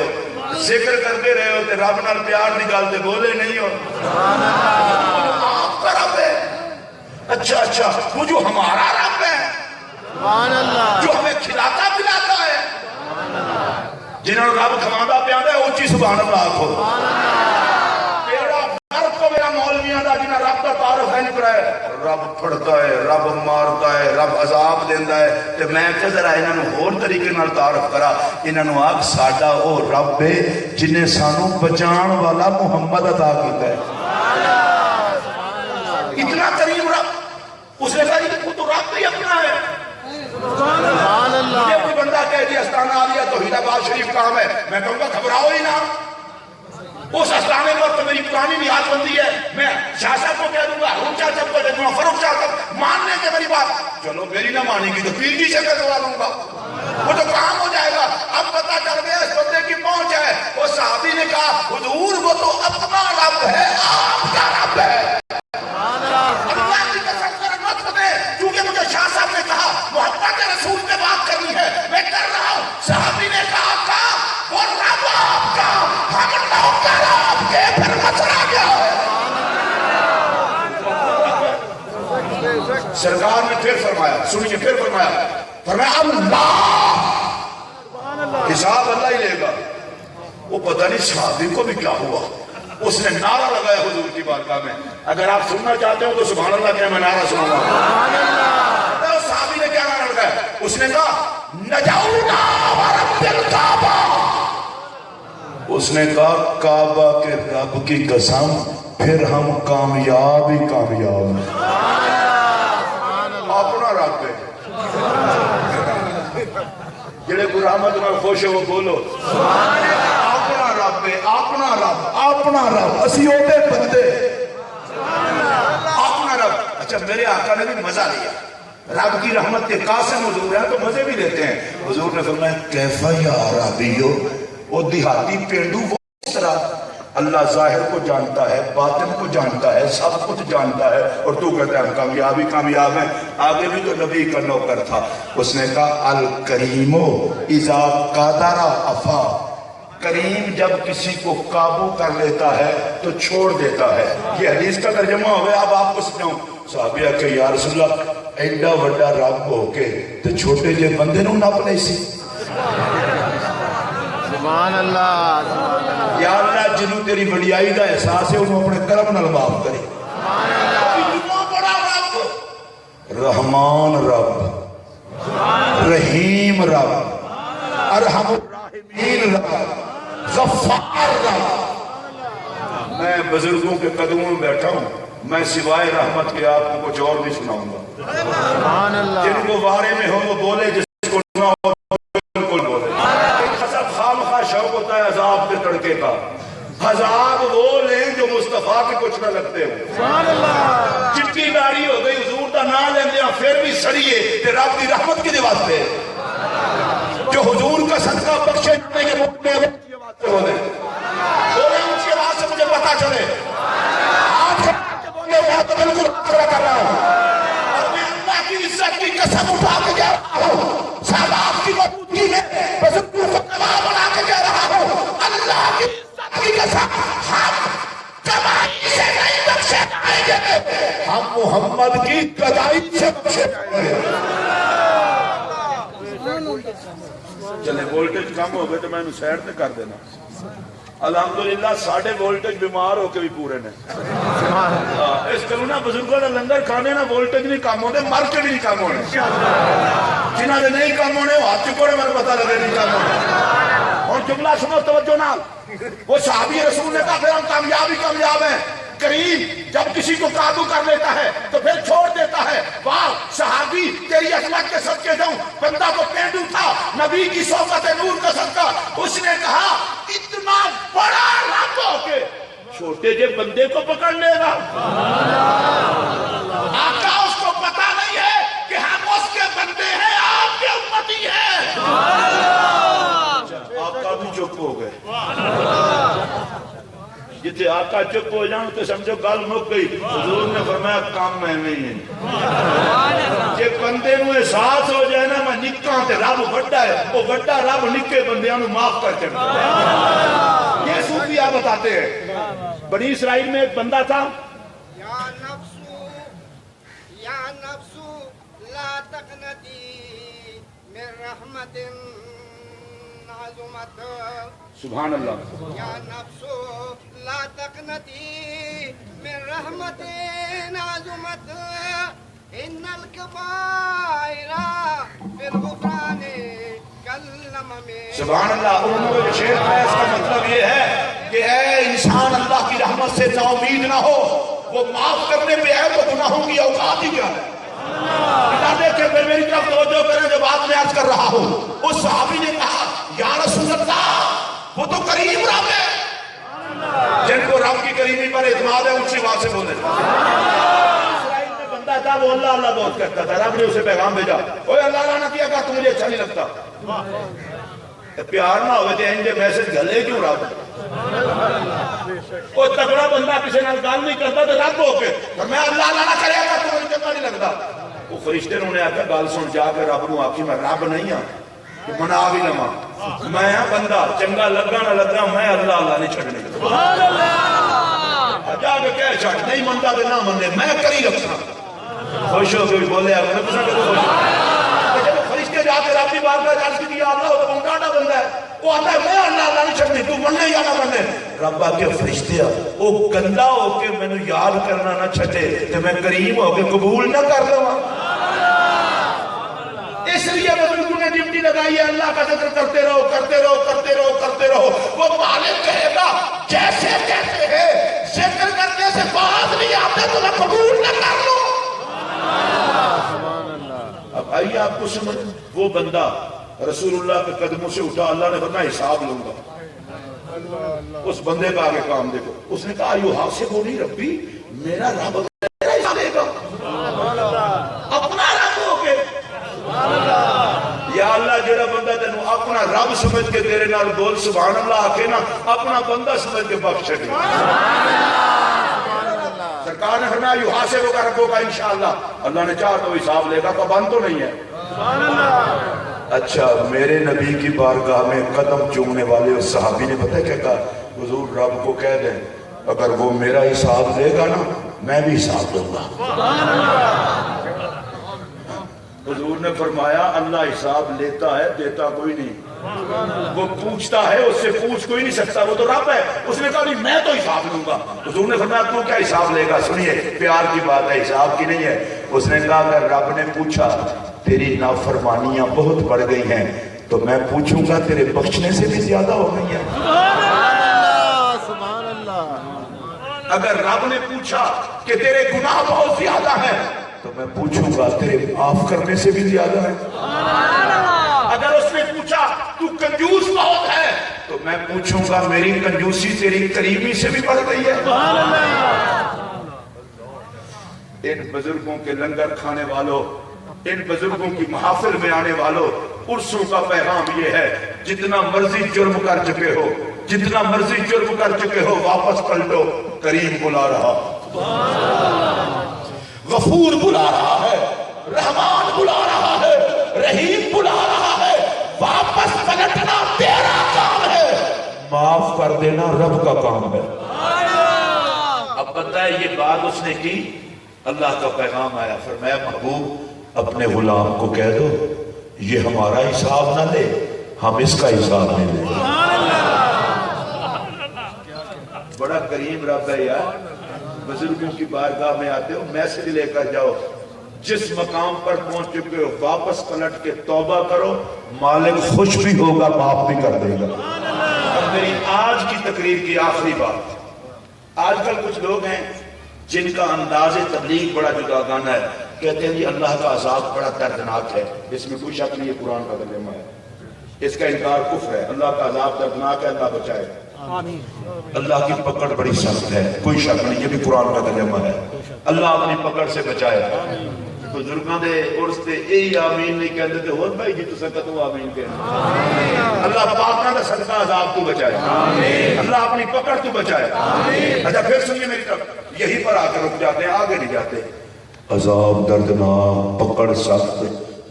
F: ذکر کرتے رہے ہوتے رب نال پیار دی گل تے بولے نہیں ہو۔ آپ کا رب ہے؟ اچھا وہ جو ہمارا رب ہے، جو ہمیں کھلاتا پلاتا ہے، جنہوں نے رب کھوانا پیادا ہے، اونچی سبحان اللہ آکھو۔ میرا فرق کو میرا مولویاں دا جنہاں رب کا تعارف ہے نہیں کرایا، رب پھڑتا ہے، رب مارتا ہے، رب عذاب دیندا ہے، تے میں کہ ذرا انہاں نوں ہور طریقے نال تعارف کرا، انہاں نوں آکھ ساڈا او رب ہے جنہیں سانوں بچان والا محمد عطا کیتا ہے۔ اتنا کریم رب، اس نے کہا وہ تو رب ہی اپنا ہے۔ مجھے کوئی بندہ کہے جی استانہ عالیہ توحید آباد شریف کام ہے، میں کہوں گا گھبراؤ ہی نہ، اس استانے پر تو میری پرانی میعاد بندی ہے، میں شاہ صاحب کو کہہ دوں گا، ہارون شاہ صاحب کو کہہ دوں گا، فاروق شاہ صاحب ماننے کے میری بات، چلو میری نہ مانے گی تو پیر جی سے کہوا لوں گا، وہ تو کام ہو جائے گا۔ اب پتہ چل گیا اس بندے کی پہنچ ہے، وہ صحابی نے کہا حضور وہ تو اپنا رب ہے، آپ کا رب ہے۔ اللہ کی قسم کر مت دے، کیونکہ مجھے شاہ صاحب نے کہا محبت رسول پہ بات کرنی ہے، میں کر رہا ہوں۔ صحابی نے کہا وہ رب آپ کا، ہم نوکر آپ کے، پھر مسئلہ کیا ہے؟ سرکار نے پھر فرمایا، سنیے پھر فرمایا اللہ، حساب اللہ ہی لے گا۔ وہ پتہ نہیں صحابی کو بھی کیا ہوا، اس نے نعرہ لگایا حضور کی بارگاہ میں۔ اگر آپ سننا چاہتے ہو تو سبحان اللہ کیا میں نعرہ سنوں گا۔ صحابی نے کیا نعرہ لگایا؟ اس نے کہا نجونا ورب الکعبہ، اس نے کہا کعبہ کے رب کی قسم پھر ہم کامیاب ہی کامیاب ہیں۔ اپنا رب ہے، جڑے برآمد نال خوش ہو بولو اپنا رب ہے، اپنا رب، اپنا رب، اسی اوتے بندے، اپنا رب۔ اچھا میرے آقا نے بھی مزہ لیا، رب کی رحمت کے قاسم حضور ہیں تو مزے بھی لیتے ہیں۔ حضور نے فرمایا کیفا یا عربیو، وہ دیہاتی پینڈو وہ اس طرح اللہ ظاہر کو جانتا ہے، باطن کو جانتا ہے، سب کچھ جانتا ہے، اور تو کہتا ہے کامیاب ہی کامیاب ہیں۔ آگے بھی تو نبی کا نوکر تھا، اس نے کہا الکریمو اذا قادر افا، کریم جب کسی کو قابو کر لیتا ہے تو چھوڑ دیتا ہے۔ یہ حدیث کا ترجمہ ہو گیا، اب آپ کو سناؤں۔ صحابیہ کہ یا رسول اللہ ایڈا وڈا رب ہو کے تو چھوٹے جے بندے نوں نپ لے سی۔
G: سبحان اللہ
F: یا اللہ جنہوں تیری وڈیائی دا احساس ہے انہوں اپنے کرم نال معاف کرے اتنا بڑا رب رحمان رب رحیم رب ارحم الراحمین رب غفار رب میں بزرگوں کے قدموں میں بیٹھا ہوں میں سوائے رحمت کے آپ کو کچھ اور نہیں سناؤں گا
G: سبحان اللہ
F: جن کو بارے میں ہو وہ بولے جس کو نہ ہو بالکل بولے حسب خامخواہ شوق ہوتا ہے عذاب کے تڑکے کا ہزار وہ لیں جو مصطفیٰ کے کچھ نہ لگتے ہو
G: سبحان اللہ
F: چٹکی داڑھی ہو گئی حضور دا نام لیندے ہیں پھر بھی سڑیے تے رب دی رحمت کے واسطے جو حضور کا صدقہ بخشے جانے کے موقع میں بولے ان کی آواز سے مجھے پتا چلے ہاتھ بولے میں تو بالکل کھڑا کر رہا ہوں اور میں اللہ کی عزت کی قسم اٹھا کے جا رہا ہوں صاحب آپ کی موجودگی میں بزرگوں کو گواہ بنا کے جا رہا ہوں اللہ کی عزت کی قسم ہم کمائی سے نہیں بخشے جائیں گے ہم محمد کی گدائی سے بخشے جائیں گے چلے وولٹیج کم ہو گئے تو میں انہوں سیڈ تے کر دینا الحمدللہ ساڑھے وولٹیج بیمار ہو کے بھی پورے نے اس کرو نا بزرگوں نے لنگر کھانے نا وولٹیج نہیں کم ہونے مارکیٹ نہیں کم ہونے جنہاں نے نہیں کم ہونے وہ ہاتھ چکوڑے میں پتا لگے نہیں کم ہونے اور جملہ سنو توجہ نال وہ صحابی رسول نے کہا پھر ہم کامیاب ہیں کریم جب کسی کو قابو کر لیتا ہے تو پھر چھوڑ دیتا ہے واہ صحابی تیری عظمت کے صدقے جاؤں بندہ تو پینڈو تھا نبی کی صحبت نور کا صدقہ اس نے کہا اتنا بڑا رب ہو کے چھوٹے جے بندے کو پکڑ لے گا آقا اس کو پتا نہیں ہے کہ ہم اس کے بندے ہیں آپ کے امتی ہیں آقا بھی چپ ہو گئے جتے آقا چپ ہو جاؤں تو سمجھو گل مک گئی حضور نے فرمایا کام میں نہیں ہے جے بندے نو احساس ہو جائے نا میں نکاں تے رب وڈا ہے وہ وڈا رب نکے بندیاں نو معاف کر چڑھتا ہے یہ صوفیہ بتاتے ہیں بنی اسرائیل میں ایک بندہ تھا
H: یا نفس لا تقنطی من رحمت عظمت
F: سبحان اللہ
H: یا نفس لا تقنطی من رحمت عظمت ان الکبائر فی الغفران کاللمم
F: سبحان اللہ انہوں نے شعر میں اس کا مطلب یہ ہے کہ اے انسان اللہ کی رحمت سے نا امید نہ ہو وہ معاف کرنے پہ ہے تو گناہوں کی اوقات ہی کیا ہے اللہ دیکھیں پھر میری طرف توجہ کریں جو بات میں آج کر رہا ہوں اس صحابی نے کہا یا رسول اللہ وہ تو کریم رب ہے جن کو رب کی کریمی پر اعتماد ہے ان سے بات سے بولے اسرائیل میں بندہ تھا وہ اللہ اللہ بہت کرتا تھا رب نے اسے پیغام بھیجا اوہ اللہ اللہ نہ کیا کہا تو مجھے اچھا نہیں لگتا پیار نہ ہوئے تھے انجھے میسج گھلے کیوں رب وہ تکڑا بندہ کسی نال گال نہیں کرتا تو رب ہو کے میں اللہ اللہ نہ کرے گا تو مجھے چنگا نہیں لگتا وہ فرشتے انہوں نے آکا گال سن جا کے رب نو آکی میں رب نہیں ہاں کہ منا بھی لما میں ہاں بندہ چنگا لگا نہ لگا میں اللہ اللہ نہیں چھڑنے سبحان اللہ جا کے کہہ چھڑ نہیں منتا دے نہ مندے میں کری رکھا خوش ہو کے بولے آپ نے کسا کہ خوش ہو جب فرشتے جا کے رب کی بات کا جانس کی دیا اللہ ہو تو منگاٹا بندہ ہے وہ آتا ہے میں اللہ اللہ نہیں چھڑنی تو مننے یا نہ مننے رب آکے فرشتے وہ گندہ ہو کے میں نے یاد کرنا نہ چھٹے تو میں کریم ہو کے قبول نہ کر لوں اس لیے بزرگوں نے ڈیوٹی لگائی ہے اللہ کا ذکر کرتے رہو کرتے رہو کرتے رہو کرتے رہو وہ مالک کہے گا جیسے کہتے ہیں ذکر کرنے سے بعد نہیں آتے تو میں قبول نہ کر لوں اب آئیے آپ کو سمجھ وہ بندہ رسول اللہ کے قدموں سے اٹھا اللہ نے فرمایا حساب لوں گا اس بندے کا آگے کام دیکھو اس نے کہا یو حاسب نہیں ربی میرا رب میرا حساب دے گا اپنا رب ہو کے یا اللہ جڑا بندہ تینوں اپنا رب سمجھ کے تیرے نال بول سبحان اللہ آکے نا اپنا بندہ سمجھ کے بخش چھڑے سرکار نے فرمایا یو حاسب ہوگا ربوں کا انشاءاللہ اللہ نے چاہا تو حساب لے گا پابند تو نہیں ہے اچھا میرے نبی کی بارگاہ میں قدم چومنے والے اس صحابی نے پتہ کیا کہا حضور رب کو کہہ دیں اگر وہ میرا حساب لے گا نا میں بھی حساب دوں گا حضور نے فرمایا اللہ حساب لیتا ہے دیتا کوئی نہیں، وہ پوچھتا ہے اس سے پوچھ کوئی نہیں سکتا، وہ تو رب ہے۔ اس نے کہا میں تو حساب لوں گا۔ حضور نے فرمایا تو کیا حساب لے گا؟ سنیے پیار کی بات ہے، حساب کی نہیں ہے۔ اس نے کہا اگر رب نے پوچھا تیری نافرمانیاں بہت بڑھ گئی ہیں تو میں پوچھوں گا تیرے بخشنے سے بھی زیادہ ہو گئی ہیں۔
G: سبحان اللہ۔
F: اگر رب نے پوچھا کہ تیرے گناہ بہت زیادہ ہیں تو میں پوچھوں گا تیرے معاف کرنے سے بھی زیادہ ہے۔ اگر اس نے پوچھا تو کنجوس بہت ہے تو میں پوچھوں گا میری کنجوسی تیری کریمی سے بھی بڑھ گئی ہے۔ ان بزرگوں کے لنگر کھانے والوں، ان بزرگوں کی محافل میں آنے والوں، عرسوں کا پیغام یہ ہے جتنا مرضی جرم کر چکے ہو، جتنا مرضی جرم کر چکے ہو واپس پلٹو، کریم بلا رہا، غفور بلا رہا ہے، رحمان بلا رہا ہے، رحیم بلا رہا ہے۔ واپس پلٹنا تیرا کام ہے، معاف کر دینا رب کا کام ہے۔ اب پتہ ہے یہ بات اس نے کی، اللہ کا پیغام آیا، فرمایا محبوب اپنے غلام کو کہہ دو یہ ہمارا حساب نہ لے، ہم اس کا حساب نہیں لیں۔ بڑا کریم رب ہے یار۔ بزرگوں کی بارگاہ میں آتے ہو، میسج لے کر جاؤ، جس مقام پر پہنچ چکے ہو واپس پلٹ کے توبہ کرو، مالک خوش بھی ہوگا، معاف بھی کر دے گا۔ اور میری آج کی تقریر کی آخری بات، آج کل کچھ لوگ ہیں جن کا انداز تبلیغ بڑا جداگانہ ہے، کہتے ہیں جی اللہ کا عذاب بڑا دردناک ہے، اس میں کوئی شک نہیں، یہ قرآن کا کلمہ ہے، اس کا انکار کفر ہے۔ اللہ کا عذاب دردناک ہے، اللہ بچائے۔ اللہ کی پکڑ بڑی سخت ہے، کوئی شک نہیں، یہ بھی قرآن کا کلمہ ہے، اللہ اپنی پکڑ سے بچائے۔ بزرگاں دے عرس تے یہی آمین نہیں کہندے تے ہور بھائی جی تساں کدوں آمین کہندے؟ اللہ پاکاں دا صدقہ عذاب تو بچائے، اللہ اپنی پکڑ تو بچائے۔ اچھا پھر سنیے میری طرف، یہی پر آ کر رک جاتے ہیں، آگے نہیں جاتے۔ عذاب دردناک، پکڑ سخت،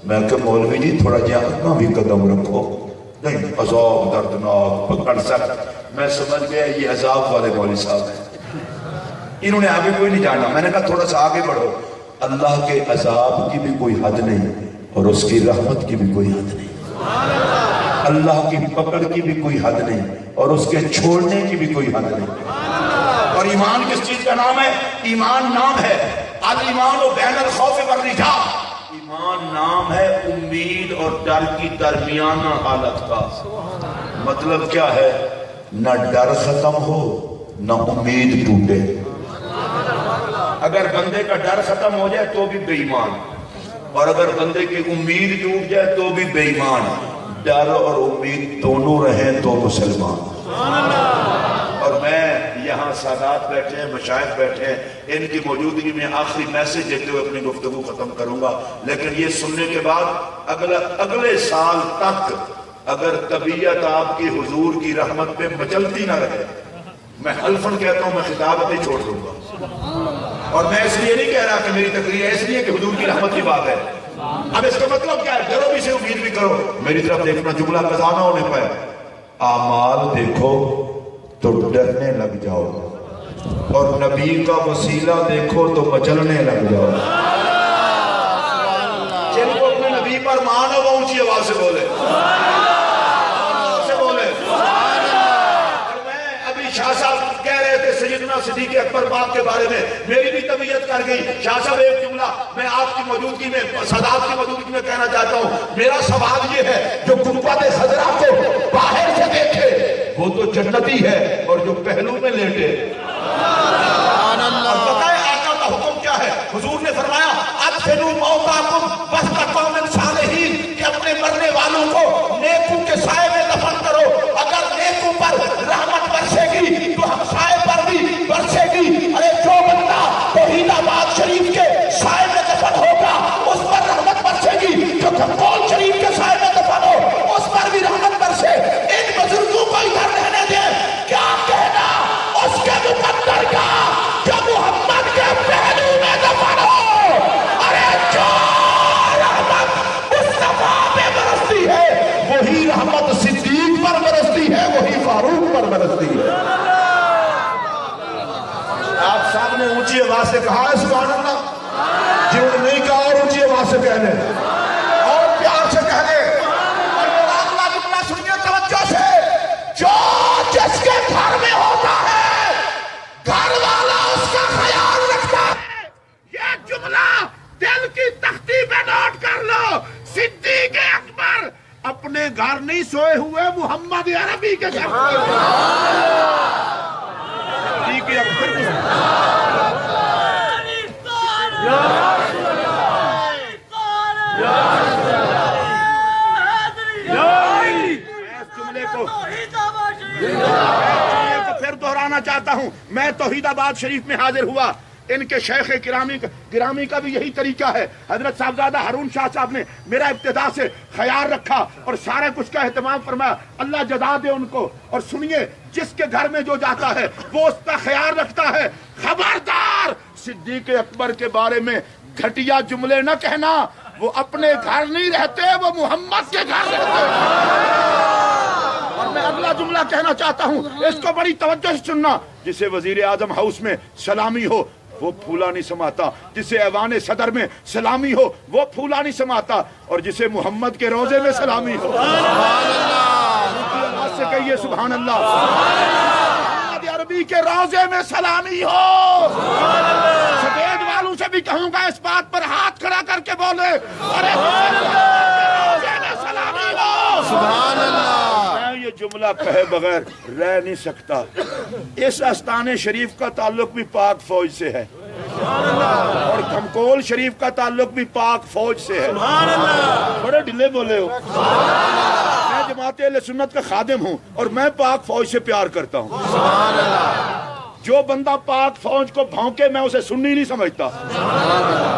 F: میں کہ مولوی جی تھوڑا جہاں اپنا بھی قدم رکھو، نہیں عذاب دردناک پکڑ سخت، میں سمجھ گیا یہ عذاب والے مولوی صاحب ہیں، انہوں نے آگے کوئی نہیں جانا۔ میں نے کہا تھوڑا سا آگے بڑھو، اللہ کے عذاب کی بھی کوئی حد نہیں اور اس کی رحمت کی بھی کوئی حد نہیں، اللہ کی پکڑ کی بھی کوئی حد نہیں اور اس کے چھوڑنے کی بھی کوئی حد نہیں۔ اور ایمان کس چیز کا نام ہے؟ ایمان نام ہے الایمان بین الخوف والرجاء، ایمان نام ہے امید اور ڈر کی درمیانہ حالت کا۔ مطلب کیا ہے؟ نہ ڈر ختم ہو نہ امید ٹوٹے۔ اگر بندے کا ڈر ختم ہو جائے تو بھی بے ایمان، اور اگر بندے کی امید ٹوٹ جائے تو بھی بے ایمان۔ ڈر اور امید دونوں رہیں تو مسلمان۔ اور میں یہاں سادات بیٹھے ہیں، مشائخ بیٹھے ہیں، ان کی موجودگی میں آخری میسج دیتے ہوئے اپنی گفتگو ختم کروں گا، لیکن یہ سننے کے بعد اگلے سال تک اگر طبیعت آپ کی حضور کی رحمت پہ مچلتی نہ رہے، میں حلفاً کہتا ہوں میں خطابت نہیں چھوڑ دوں گا۔ اور میں اس لیے نہیں کہہ رہا کہ میری تقریر ہے اس لیے کہ حضور کی رحمت کی بات ہے، اب اس کا مطلب کیا ہے؟ ڈرو بھی سے امید بھی کرو۔ میری طرف دیکھنا، جملہ قضا نہ ہونے پائے، اعمال دیکھو تو ڈرنے لگ جاؤ، اور نبی کا وسیلہ دیکھو تو مچلنے لگ جاؤ۔ جن کو اپنے نبی پر مان ہو وہ اونچی آواز سے بولے، شاہ صاحب کہہ رہے تھے سیدنا صدیق اکبر باپ کے بارے میں، میری بھی طبیعت کر گئی۔ شاہ صاحب ایک جملہ میں آپ کی موجودگی میں، سادات کی موجودگی میں کہنا چاہتا ہوں۔ میرا سوال یہ ہے، جو گنبد خضرا کو باہر سے دیکھے وہ تو جنتی ہے، اور جو پہلو میں لیٹے۔ اور بتائیں آقا کا حکم کیا ہے؟ حضور نے فرمایا ادفنوا موتاکم وسط قوم صالحین، کہ اپنے مرنے والوں کو نیکوں کے سائے میں دفن کرو۔ اگر نیکوں پر رحمت برسے گی تو ہم سائے پر بھی برسے گی۔ ارے جو بندہ توحید آباد شریف کے سائے میں دفن ہوگا اس پر رحمت برسے گی، جو کھمکول شریف کے سائے میں دفن ہو اس پر بھی رحمت برسے۔ ان بزرگوں کو ادھر رہنے دیں، کیا کہنا اس کے مقدر کا جو محمد کے پہلو میں دفن ہو۔ ارے جو رحمت مصطفیٰ پہ برستی ہے وہی رحمت صدیق پر برستی ہے، وہی فاروق پر برستی ہے۔ آپ سب نے اونچی آواز سے کہا ہے سبحان اللہ، جنہوں نے نہیں کہا اور اونچی آواز سے کہنے۔ گھر نہیں سوئے ہوئے محمد عربی کے گھر سوئے ہوئے ٹھیک ہے پھر دہرانا چاہتا ہوں میں توحید آباد شریف میں حاضر ہوا ان کے شیخ گرامی کا بھی یہی طریقہ ہے حضرت صاحبزادہ ہارون شاہ صاحب نے میرا ابتدا سے خیال رکھا اور سارے کچھ کا اہتمام فرمایا اللہ جزا دے ان کو اور سنیے جس کے گھر میں جو جاتا ہے وہ اس کا خیال رکھتا ہے خبردار صدیق اکبر کے بارے میں گھٹیا جملے نہ کہنا وہ اپنے گھر نہیں رہتے وہ محمد کے گھر رہتے اور میں اگلا جملہ کہنا چاہتا ہوں اس کو بڑی توجہ سے سننا جسے وزیر اعظم ہاؤس میں سلامی ہو وہ پھولا نہیں سماتا جسے ایوان صدر میں سلامی ہو وہ پھولا نہیں سماتا اور جسے محمد کے روضے میں سلامی ہو سے کہیے سبحان اللہ محمد عربی کے روضے میں سلامی ہو سفید والوں سے بھی کہوں گا اس بات پر ہاتھ کھڑا کر کے بولے ارے روضے میں سلامی ہو
G: سبحان اللہ
F: یہ جملہ کہے بغیر رہ نہیں سکتا اس آستان شریف کا تعلق بھی پاک فوج سے ہے اور کھمکول شریف کا تعلق بھی پاک فوج سے ہے بڑے ڈھلے بولے ہو میں جماعت اہل سنت کا خادم ہوں اور میں پاک فوج سے پیار کرتا ہوں جو بندہ پاک فوج کو بھونکے میں اسے سنی نہیں سمجھتا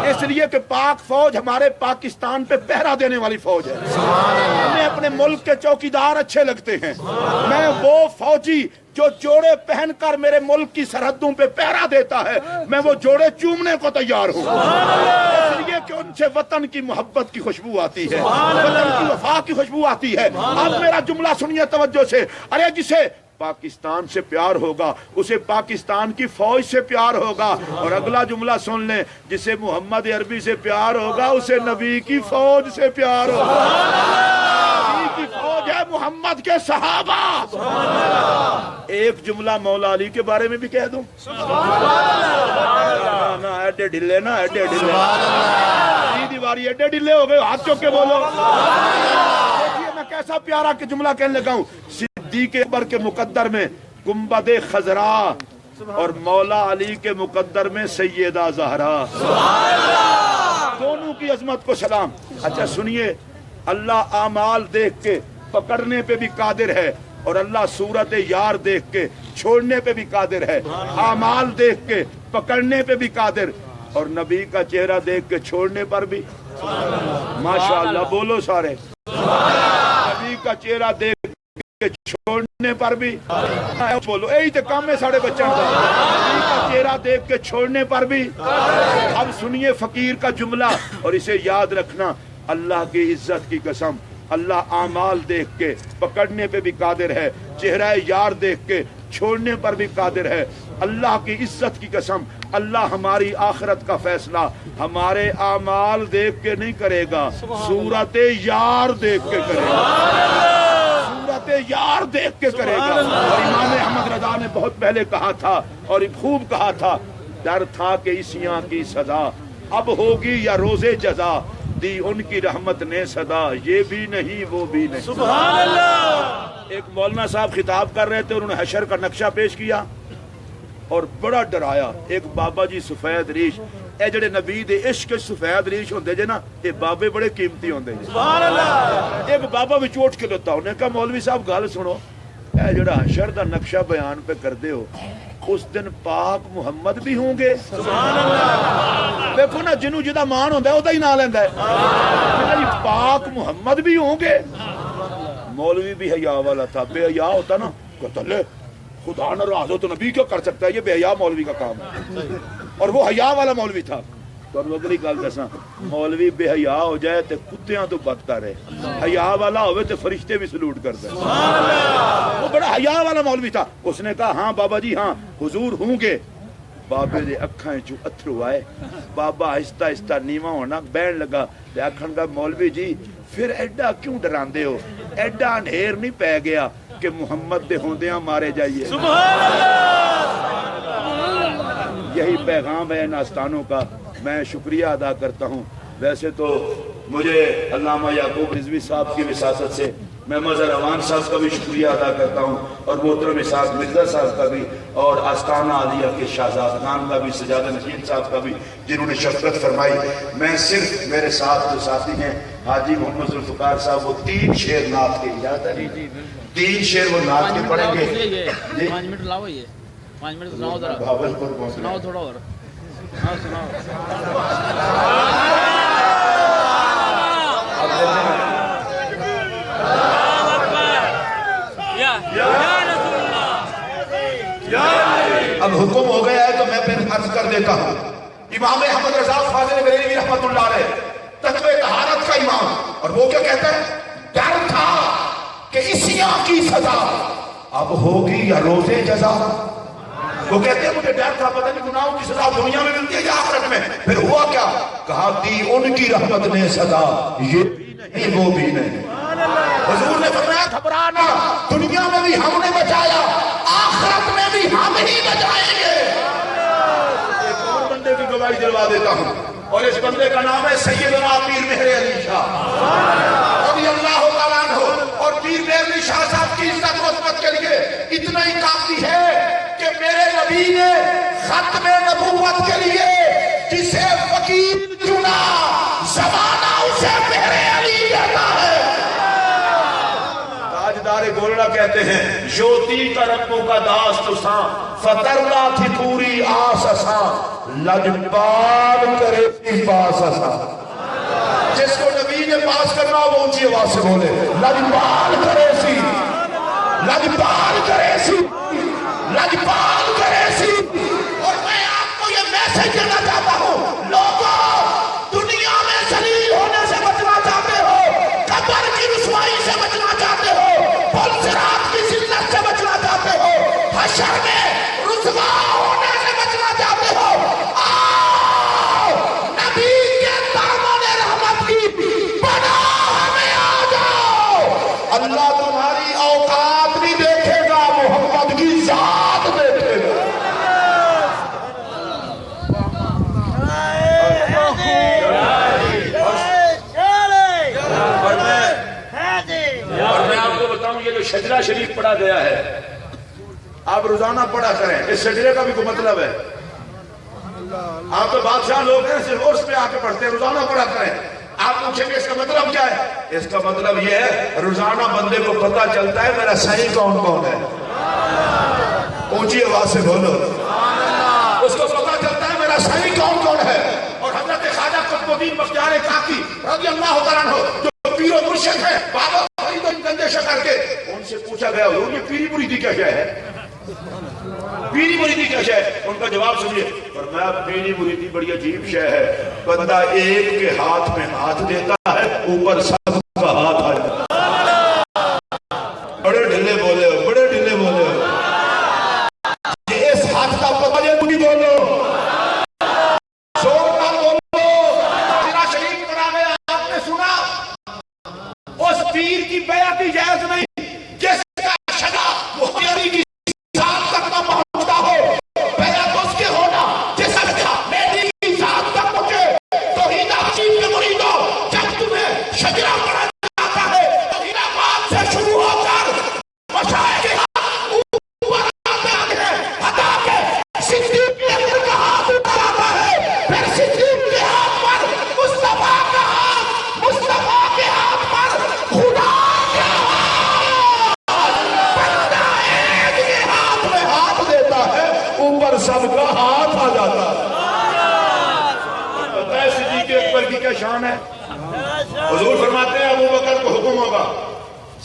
F: اس لیے کہ پاک فوج ہمارے پاکستان پہ پہرا دینے والی فوج ہے ہمیں اپنے ملک کے چوکیدار اچھے لگتے ہیں میں وہ فوجی جو جوڑے پہن کر میرے ملک کی سرحدوں پہ پہرا دیتا ہے میں وہ جوڑے چومنے کو تیار ہوں اس لیے کہ ان سے وطن کی محبت کی خوشبو آتی ہے وطن کی وفا کی خوشبو آتی ہے اب میرا جملہ سنیے توجہ سے ارے جسے پاکستان سے پیار ہوگا اسے پاکستان کی فوج سے پیار ہوگا اور اگلا جملہ سن لیں جسے محمد عربی سے پیار ہوگا اسے نبی کی فوج سے پیار ہوگا نبی کی فوج ہے محمد کے صحابہ ایک جملہ مولا علی کے بارے میں بھی کہہ دوں ایڈے ڈھلے نا ایڈے ڈھلے دیواری ایڈے ڈھلے ہو گئے ہاتھ چوک کے بولو میں کیسا پیارا کہ جملہ کہنے لگا ہوں صدیق اکبر کے مقدر میں گنبد خضرا اور مولا علی کے مقدر میں سیدہ زہرا دونوں کی عظمت کو سلام اچھا سنیے اللہ اعمال دیکھ کے پکڑنے پہ بھی قادر ہے اور اللہ صورت یار دیکھ کے چھوڑنے پہ بھی قادر ہے اعمال دیکھ کے پکڑنے پہ بھی قادر اور نبی کا چہرہ دیکھ کے چھوڑنے پر بھی ماشاءاللہ بولو سارے نبی کا چہرہ دیکھ کے چھوڑنے پر بھی بولو یہی تو کام ہے ساڑھے بچوں کا نبی کا چہرہ دیکھ کے چھوڑنے پر بھی اب سنیے فقیر کا جملہ اور اسے یاد رکھنا اللہ کی عزت کی قسم اللہ اعمال دیکھ کے پکڑنے پہ بھی قادر ہے چہرہ یار دیکھ کے چھوڑنے پر بھی قادر ہے اللہ کی عزت کی قسم اللہ ہماری آخرت کا فیصلہ ہمارے اعمال دیکھ کے نہیں کرے گا صورت یار دیکھ کے کرے گا صورت یار دیکھ کے کرے گا اور امام احمد رضا نے بہت پہلے کہا تھا اور خوب کہا تھا ڈر تھا کہ عیسیاں کی سزا اب ہوگی یا روزے جزا دی ان کی رحمت نے صدا یہ بھی نہیں وہ بھی نہیں سبحان اللہ ایک مولانا صاحب خطاب کر رہے تھے انہوں نے حشر کا نقشہ پیش کیا اور بڑا ڈرایا ایک بابا جی سفید ریش اے جڑے نبی دے عشق سفید ریش ہوندے جے نا اے بابے بڑے قیمتی ہوندے جے سبحان اللہ ایک بابا وچ اٹھ کے لتا انہیں کہا مولوی صاحب گل سنو اے جڑا حشر دا نقشہ بیان پہ کردے ہو اس دن پاک محمد بھی ہوں گے سبحان اللہ دیکھو نا جنوں جدا مان ہوندا ہے او دا ہی نام لیندا ہے پاک محمد بھی ہوں گے مولوی بھی حیا والا تھا بے حیا ہوتا نا قتل خدا ناراض ہو تو نبی کیوں کر سکتا ہے یہ بے حیا مولوی کا کام ہے اور وہ حیا والا مولوی تھا تو اگلی گل دساں مولوی بے حیا ہو جائے تے کتیاں تو بدتر ہے حیا والا ہوئے تے فرشتے بھی سلوٹ کرتے ہیں وہ بڑا حیا والا مولوی تھا اس نے کہا ہاں بابا جی ہاں حضور ہوں گے بابے دے اکھاں چوں اتھرو آئے بابا آہستہ آہستہ نیواں ہونا بہن لگا تے آکھن دا مولوی جی پھر ایڈا کیوں ڈراندے ہو ایڈا انھیر نہیں پے گیا کہ محمد دے ہوندیاں مارے جائیے سبحان اللہ یہی پیغام ہے ان آستانوں کا میں شکریہ ادا کرتا ہوں ویسے تو مجھے علامہ یعقوب رضوی صاحب کی وساطت سے میں مظہر روان صاحب کا بھی شکریہ ادا کرتا ہوں اور محترم اسحاق مرزا صاحب کا بھی اور آستانہ عالیہ کے شہزاد خان کا بھی سجادہ نشین صاحب کا بھی جنہوں نے شفقت فرمائی. میں صرف میرے ساتھ جو ساتھی ہیں حاجی محمد ذوالفقار صاحب وہ 3 شعر نعت کے اجازت ہے 3 شعر وہ نعت کے پڑھیں گے.
I: 5 منٹ لاؤ یہ 5 منٹ سناؤ ذرا
F: بھاولپور پہنچ
I: سناؤ تھوڑا اور سناؤ
F: اب حکم ہو گیا ہے تو میں پھر عرض کر دیتا ہوں. امام احمد رضا فاضل بریلوی رحمت اللہ علیہ تقوی طہارت کا امام اور وہ کیا کہتا ہے ڈر تھا کہ عصیاں کی سزا اب ہوگی یا روزے جزا. وہ کہتے ہیں مجھے ڈر تھا پتہ نہیں گناہوں کی سزا دنیا میں ملتی ہے یا آخرت میں. پھر ہوا کیا کہا دی ان کی رحمت نے سزا یہ بھی نہیں وہ بھی نہیں. حضور نے فرمایا گھبرانا دنیا میں بھی ہم نے بچایا آخرت میں بھی ہم ہی بچائیں گے. ایک اور بندے کی گواہی دلوا دیتا ہوں اور اس بندے کا نام ہے سیدنا پیر مہر علی شاہ رضی اللہ تعالیٰ عنہ. اور پیر مہر علی شاہ صاحب کی عزت و عظمت کے لیے اتنا ہی کافی ہے کہ میرے نبی نے ختم نبوت کے لیے جسے وکیل چنا زمانہ اسے مہر علی کہتا ہے. تاجدار گولڑا کہتے ہیں یوتی کا ربوں کا داست ساں فترنا تھی پوری آس اساں لجپال کرے تھی پاس اساں. جس کو نبی نے پاس کرنا وہ اونچی آواز سے بولے لجپال کرے سی لجپال کرے سی لجپال کرے سی. اور میں آپ کو یہ میسج دینا چاہتا ہوں لوگوں دنیا میں ذلیل ہونے سے بچنا چاہتے ہو قبر کی رسوائی سے بچنا چاہتے ہو پل صراط کی ذلت سے بچنا چاہتے ہو حشر میں رسوا ہونے سے بچنا چاہتے ہو آؤ نبی کے دامن رحمت کی پناہ میں آ جاؤ. اللہ تمہاری اوقات نہیں دیکھے گا محمد کی ذات دیکھے گا. اور میں آپ کو بتاؤں یہ جو شجرہ شریف پڑھا گیا ہے آپ روزانہ پڑھا کریں. اس شجرے کا بھی کوئی مطلب ہے. آپ تو بادشاہ لوگ ہیں صرف عرس پہ آ کے پڑھتے ہیں. روزانہ پڑھا کریں. آپ پوچھیں گے اس کا مطلب کیا ہے. اس کا مطلب یہ ہے روزانہ بندے کو پتا چلتا ہے میرا صحیح کون کون ہے. اونچی آواز سے بولو اس کو پتا چلتا ہے میرا صحیح کون کون ہے. اور حضرت خواجہ قطب الدین بختیار کاکی رضی اللہ تعالیٰ عنہ جو پیر و مرشد ہیں بابا فرید و گنجے شکر کے ان سے پوچھا گیا حضور یہ پیری مریدی کیا ہے پیری مریدی کیا ہے. ان کا جواب سنیے فرمایا پیری مریدی بڑی عجیب شے ہے بندہ ایک کے ہاتھ میں ہاتھ دیتا ہے اوپر سب کا ہاتھ آ جاتا ہے. بڑے ڈھلے بولے ہو بڑے ڈھلے بولے ہو. اس ہاتھ کا پتہ یہ نہیں بولو زور نہ بولو. شجرہ شریف پڑھا گیا آپ نے سنا اس پیر کی بیعت جائز نہیں جس کا شجرہ وہ علی کی ذات تک نہ پہنچتا ہو. بیعت اس کے ہونا جس کا شجرہ میری کی ذات تک پہنچے. توحید حشیم کے مریدوں جب تمہیں شجرہ پڑھا جاتا ہے توحید آباد سے شروع ہو کر مشائخ کے اوپر آتے ہیں حتا کہ صدیق کے اندر کا ہاتھ اوپر آتا ہے. پھر صدیق کے ہاتھ پر مصطفیٰ کا ہاتھ مصطفیٰ کے ہاتھ پر خدا کا ہاتھ. بندہ ایک کے ہاتھ میں ہاتھ دیتا ہے اوپر سب کا ہاتھ آ جاتا ہے. پتہ ہے صدیق اکبر کی کیا شان ہے. حضور فرماتے ہیں ابو بکر کو حکم ہوگا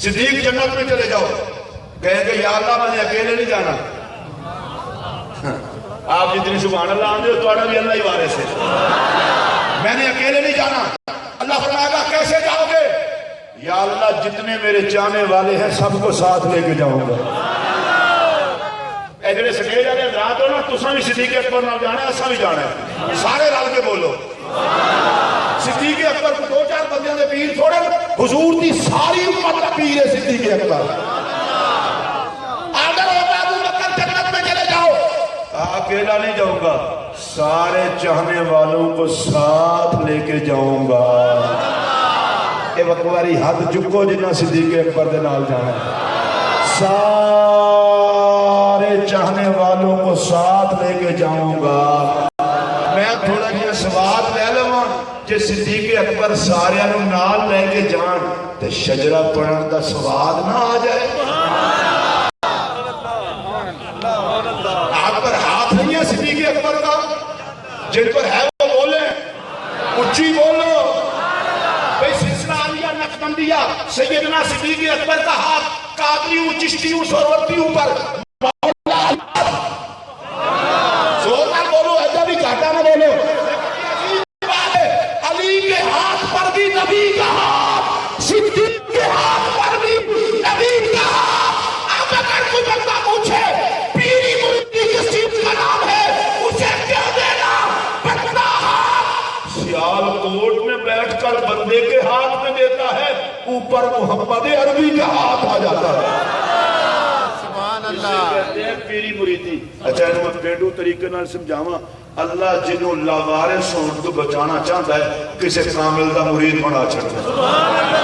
F: صدیق جنت میں چلے جاؤ. کہیں گے یا اللہ میں نے اکیلے نہیں جانا. آپ جتنی سبحان اللہ آندے ہو تو بھی اللہ ہی وارث ہے. میں نے اکیلے نہیں جانا. اللہ فرمائے گا کیسے جاؤ گے. یا اللہ جتنے میرے چاہنے والے ہیں سب کو ساتھ لے کے جاؤں گا. اے جڑے سٹیج والے حضرات ہو نا تساں بھی صدیق اکبر نال جانا ہے اساں بھی جانا ہے. سارے رل کے بولو صدیق اکبر کو 2-4 بندیاں دے پیر تھوڑے حضور دی ساری امت دا پیر ہے صدیق اکبر. آڈر ہوگا ابو بکر جنت میں چلے جاؤ. اکیلا نہیں جاؤں گا سارے چاہنے والوں کو ساتھ لے کے جاؤں گا. کہ وقواری ہاتھ چکو جنہ صدیق اکبر دے نال جانا ہے سارے چاہنے والوں کو ساتھ لے کے جاؤں گا میں تھوڑا جہا سواد لے لواں کہ صدیق اکبر سارے نال لے کے جان تے شجرہ پڑھن دا سواد نہ آ جائے آپ پر ہاتھ نہیں ہے صدیق اکبر کا جن پر ہے وہ بولے اچھی بولو بھئی سلسلہ عالیہ نقشبندیہ سیدنا صدیق اکبر کا ہاتھ قادریوں چشتیوں سہروردیوں پر زور نہ بولو ایسا بھی گھاٹا نہ بولو علی کے ہاتھ پر بھی نبی کا ہاتھ صدیق کے ہاتھ پر بھی نبی کا ہاتھ اب اگر کوئی بندہ پوچھے پیری مریدی کس چیز کا نام ہے اسے کیا دینا بندہ ہاتھ سیال کوٹ میں بیٹھ کر بندے کے ہاتھ میں دیتا ہے اوپر محمد عربی کا ہاتھ آ جاتا ہے
G: سبحان اللہ
F: کہتے ہیں پیری مریدی اچھا انہوں میں پیڑو طریقے نال سمجھاواں اللہ جنہوں لاوارث ہون تو بچانا چاہتا ہے کسے کامل دا مرید بنا چھڑتا ہے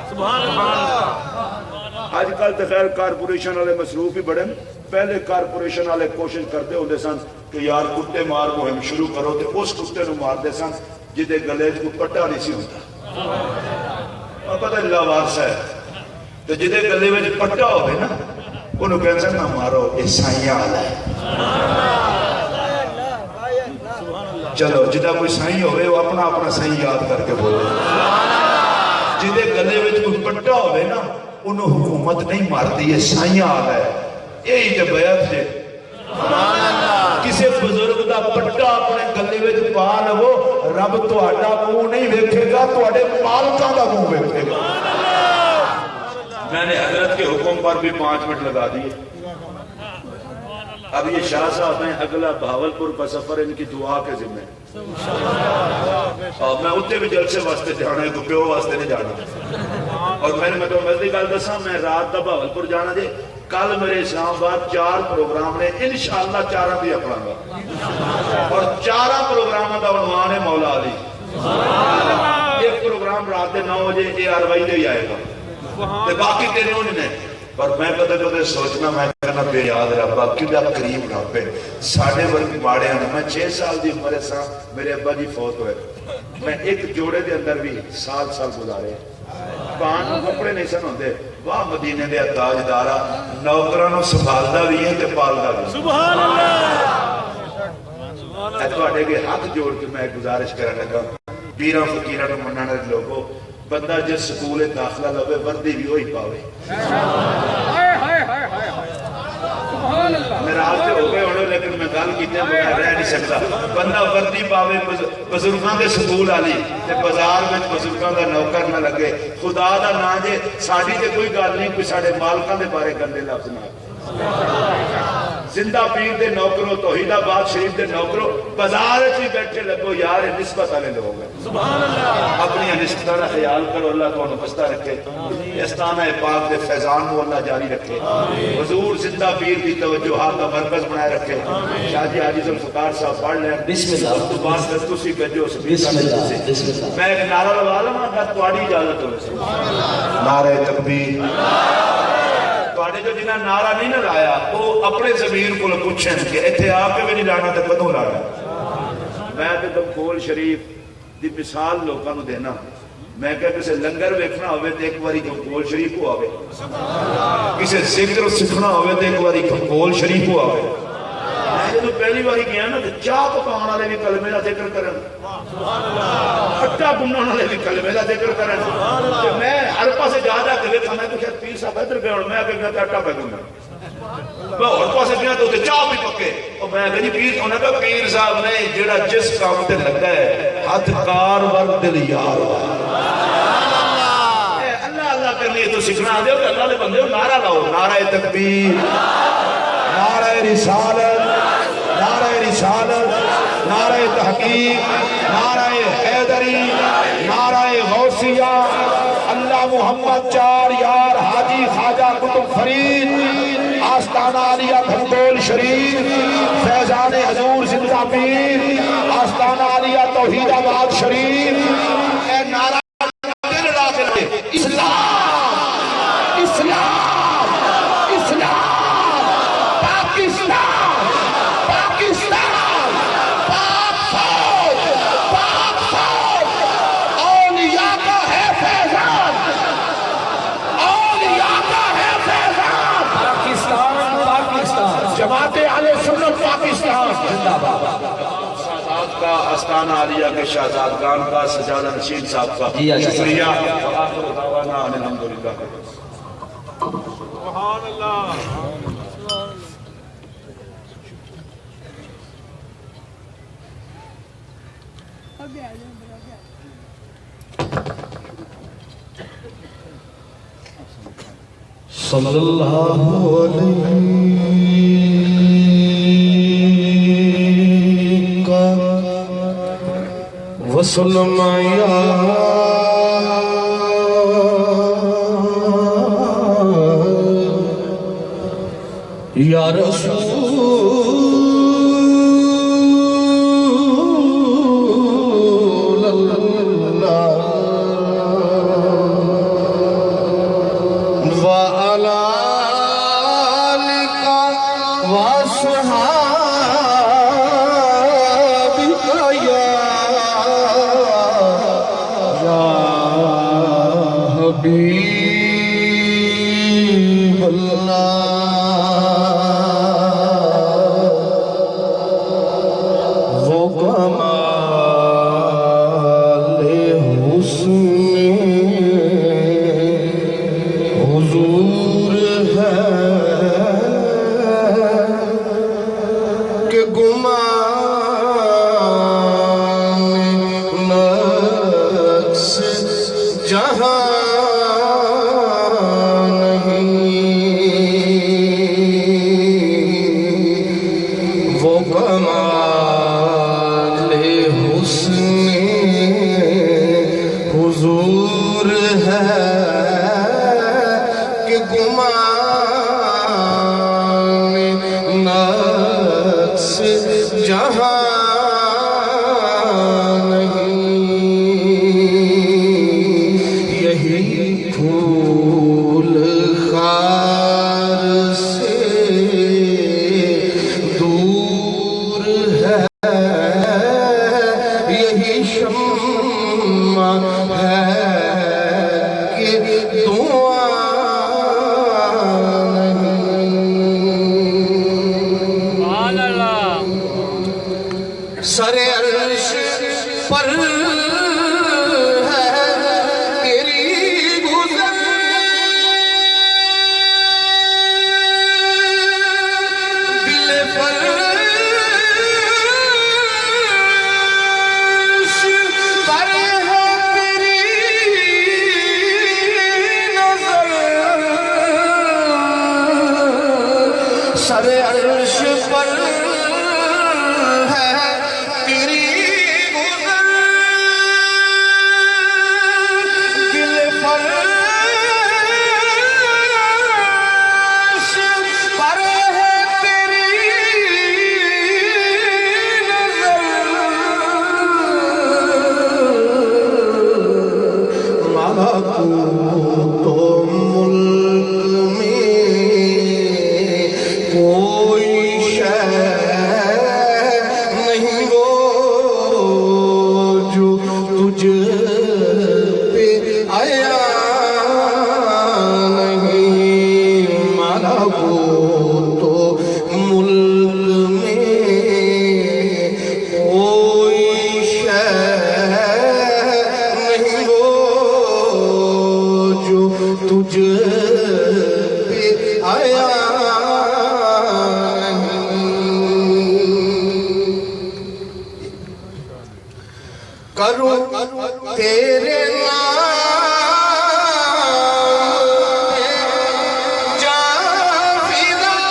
E: سبحان اللہ
F: آج کل تو خیر کارپوریشن والے مصروف ہی بڑے پہلے کارپوریشن والے کوشش کرتے ہوتے سن کہ یار کتے مار مہم شروع کرو تے اس کتے نو مار دے سن جدے گلے کو پٹا نہیں سی ہوتا اور پتہ لاوارث ہے تو جدے گلے میں پٹا ہوئے نا انہوں کہنے سے نہ مارو عیسائیاں والا ہے چلو جدہ کوئی سائیں ہوئے وہ اپنا اپنا سائیں یاد کر کے بولے جدے گلے میں کوئی پٹا ہوئے نا انہوں حکومت نہیں مارتی ہے سائیاں آ گئے یہی تے بیعت ہے کسی بزرگ دا پٹا اپنے گلے میں پا لو رب تو آڈا منہ نہیں ویکھے گا تو آڈے مالکاں دا منہ ویکھے گا میں نے حضرت کے حکم پر بھی 5 منٹ لگا دیے اب یہ شاہ صاحب ہیں اگلا بھاولپور کا سفر ان کی دعا کے ذمہ اور میں اتنے بھی جلسے واسطے جانا ہے پیو واسطے نہیں جانا اور میں نے تو مزدی گل دسا میں رات دا بھاولپور جانا جے کل میرے اسلام آباد 4 پروگرام نے انشاءاللہ 4 بھی اپنا گا اور 4 پروگرام دا عنوان ہے مولا علی ایک پروگرام رات دے 9 بجے اے آر وائی دے ہی آئے گا باقی تینوں نے پر میں پتہ جو سوچنا میں کہنا بے یاد ربا کیونکہ قریب رب ہے ساڑھے ورگی ماڑے ہیں میں 6 سال دی عمرے سا میرے ابا جی فوت ہوئے میں ایک جوڑے دے اندر بھی سال گزارے پان کپڑے نہیں سن ہوندے واہ مدینے دے تاجدارا نوکرانوں سنبھالدا بھی ہے تے پالدا بھی
E: سبحان اللہ
F: اے تواڈے کے ہاتھ جوڑ کے میں گزارش کرنے لگا پیراں فقیراں نوں منن والے لوگوں بندہ جس سکول داخلہ لوے وردی بھی ہوئی پاوے میرا حال سے ہو گئے ہونے لیکن میں گل کیتے ہیں رہ نہیں سکتا بندہ وردی پاوے بزرگاں دے سکول آلی تے بازار میں بزرگاں دا نوکر نہ لگے خدا دا نا جے ساڑی تے کوئی گل نہیں کوئی ساڑے مالکاں دے بارے گندے لفظ نہ زندہ پیر دے نوکروں توحید آباد شریف دے نوکروں بازار چی بیٹھے لگو یار نسبت والے لوگ ہیں
E: سبحان اللہ
F: اپنی نسبتانہ خیال کرو اللہ کو بستہ رکھے استانہ پاک دے فیضان کو اللہ جاری رکھے حضور زندہ پیر کی توجہات کا مرکز بنائے رکھے شاہ جی حاجی ذوالفقار صاحب پڑھ لیں بسم اللہ تو بات کرتو سی بجو بسم اللہ میں ایک نعرہ لگا لوں گا تواڈی اجازت ہو نعرہ تکبیر تواڈے جو جنہاں نعرہ نہیں نہ لایا وہ اپنے ضمیر کو پوچھیں کہ ایتھے آ کے بھی نہیں لانا تے کدوں لانا میں تے دمکول شریف دی مثال لوکاں نوں دینا میں کہ کسے لنگر ویکھنا ہوئے تے ایک واری دمکول شریف کو آوے کسے ذکر سکھنا ہوئے تے ایک واری دمکول شریف کو آوے میں جدوں پہلی باری گیا نا تے چاہ پکاون والے بھی کلمے دا ذکر کرن اٹا گنن والے بھی کلمے دا ذکر کرن تے میں ہر پاسے جا جا کے ویکھا میں کہ شاید پیر صاحب ادھر گئے میں کہ میں اٹا پہ گنن میں ہر پاسے گیا تو تے چاہ بھی پکے اور میں کہ جی پیر انہاں دا پیر صاحب نے جڑا جس کام تے لگا ہے ہاتھ کار ور دل یار اللہ اللہ کرنے تو سیکھنا دے تے اللہ دے بندے نعرہ لاؤ نعرہ تکبیر نعرہ رسالت نعرہ رسالت نعرہ تحقیق نعرہ حیدری نعرہ غوثیہ اللہ محمد 4 یار حاجی خواجہ قطب فرید آستانہ علیہ بھنڈول شریف فیضان حضور زندہ پیر آستانہ علیہ توحید آباد شریف اے نعرہ
C: اسلام اسلام اسلام پاکستان پاکستان پاک فوج اولیاء کا ہے فیضان اولیاء کا ہے فیضان پاکستان پاکستان جماعت اہل سنت پاکستان زندہ باد
F: سادات کا آستانہ عالیہ کے شہزادگان کا سجادہ نشین صاحب کا
C: جی اچھا
F: شکریہ وآخر دعوانا ان الحمدللہ
E: سبحان اللہ
A: صلی اللہ علیہ وسلم یا رسول اللہ وعلی آلک وصحابک یا حبیب اللہ وہ کمال حسن حضور ہے کہ گمان نقص جہاں وہ کمال حسن حضور ہے کہ گمان نقص جہاں نہیں یہی پھول خار سے دور ہے یہی شمع ہے کہ دعا
E: سبحان اللہ
A: سر عرش پر ہے تیری گزر دل فرش پر ہے تیری نظر سر عرش پر ہے تیری گزر دل فرش پر ہے تیری نظر ملکوت و ملک میں کوئی شے نہیں وہ جو تجھ پہ آیا نہیں ملکوت و ملک میں کوئی شے نہیں وہ جو تجھ پہ آیا کرو تیرے نام پہ جان فدا فدا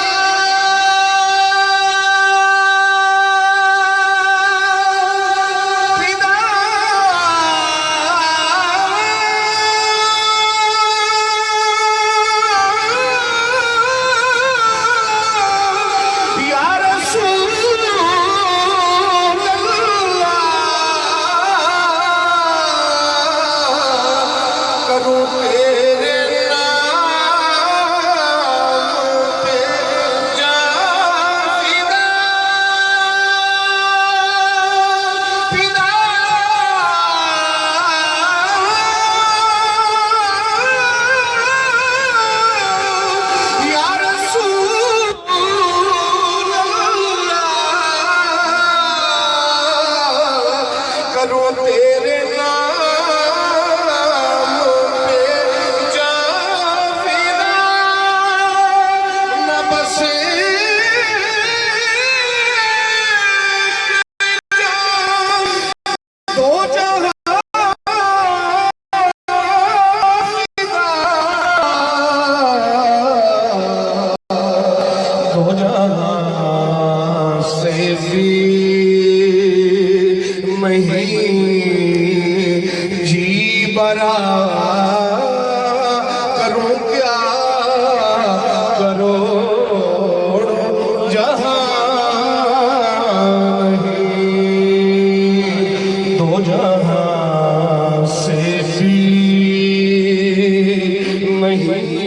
A: یا رسول اللہ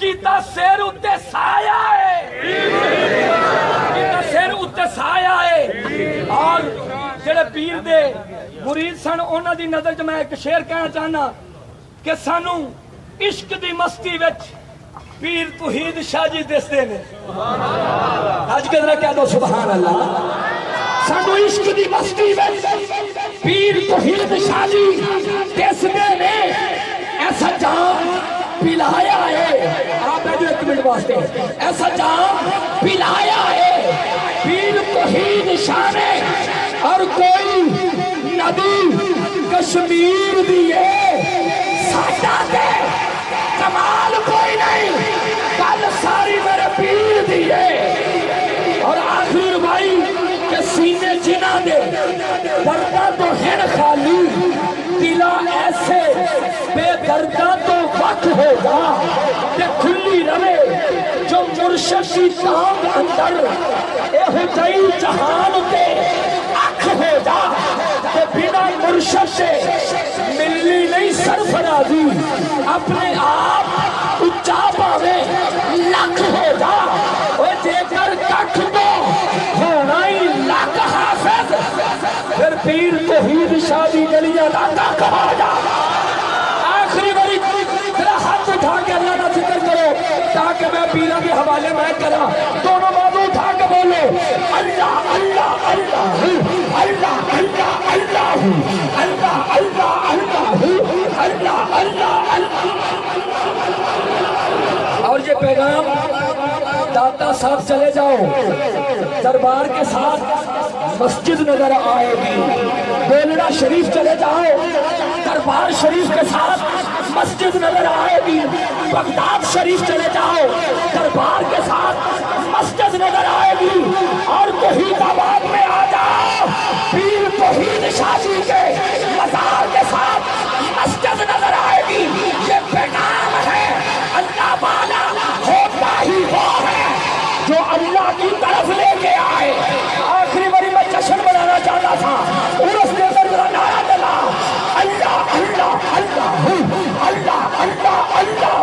C: کیتا سر اتے سایہ ہے، کیتا سر اتے سایہ ہے۔ اور جڑے پیر دے مرید سن انہاں دی نظر چ میں ایک شعر کہنا چاہنا کہ سانو عشق دی مستی وچ پیر توحید شاہ جی دستے نے۔ آج کے ذرا کہہ دو سبحان اللہ۔ سانو عشق دی مستی وچ پیر توحید شاہ جی دستے نے۔ ایسا جام پلایا ہے، آپ بیٹھو ایک منٹ واسطے، ایسا جام پلایا ہے پیر توحید شاہ نے، اور کوئی ندی کشمیر دیئے ساڈا دے کمال کوئی نہیں، کل ساری میرے پیر دیئے۔ اور آخری ربائی کہ سینے جنہ دے دردہ تو ہن خالی، دلا ایسے بے دردہ تو وقت ہوگا کہ کھلی روے جو مرشد کی تانگ اندر اے ہتائی جہان تے اکھ ہو جا کہ بنا مرشد سے ملی نہیں سرفرازی، اپنے آپ اچھا پاوے لکھ ہو جا۔ وہ دے کر کٹھ تو ہونا ہی لکھ حافظ، پھر پیر توحید شاہ دی گلیاں لاتا کہا جا۔ آخری باری ذرا ہاتھ اٹھا کے اللہ کا ذکر کرو تاکہ میں پیرہ کے حوالے میں کرا۔ دونوں بازو اٹھا کے بولو اللہ اللہ اللہ اللہ اللہ اللہ اللہ اللہ اللہ اللہ اللہ۔ اور یہ پیغام داتا صاحب چلے جاؤ، دربار کے ساتھ مسجد نظر آئے گی۔ بولڑا شریف چلے جاؤ، دربار شریف کے ساتھ مسجد نظر آئے گی۔ بغداد شریف چلے جاؤ، دربار کے ساتھ مسجد نظر آئے گی۔ اور توحید آباد میں آ جاؤ، پیر توحید شاہ جی کے مزار کے ساتھ مسجد نظر آئے گی۔ یہ پیغام ہے اللہ والا ہوتا ہی وہ ہے جو اللہ کی طرف لے کے آئے۔ آخری باری میں جشن بنانا چاہتا تھا، عرس دے کر ذرا نعرہ دلا اللہ اللہ اللہ اللہ اللہ اللہ۔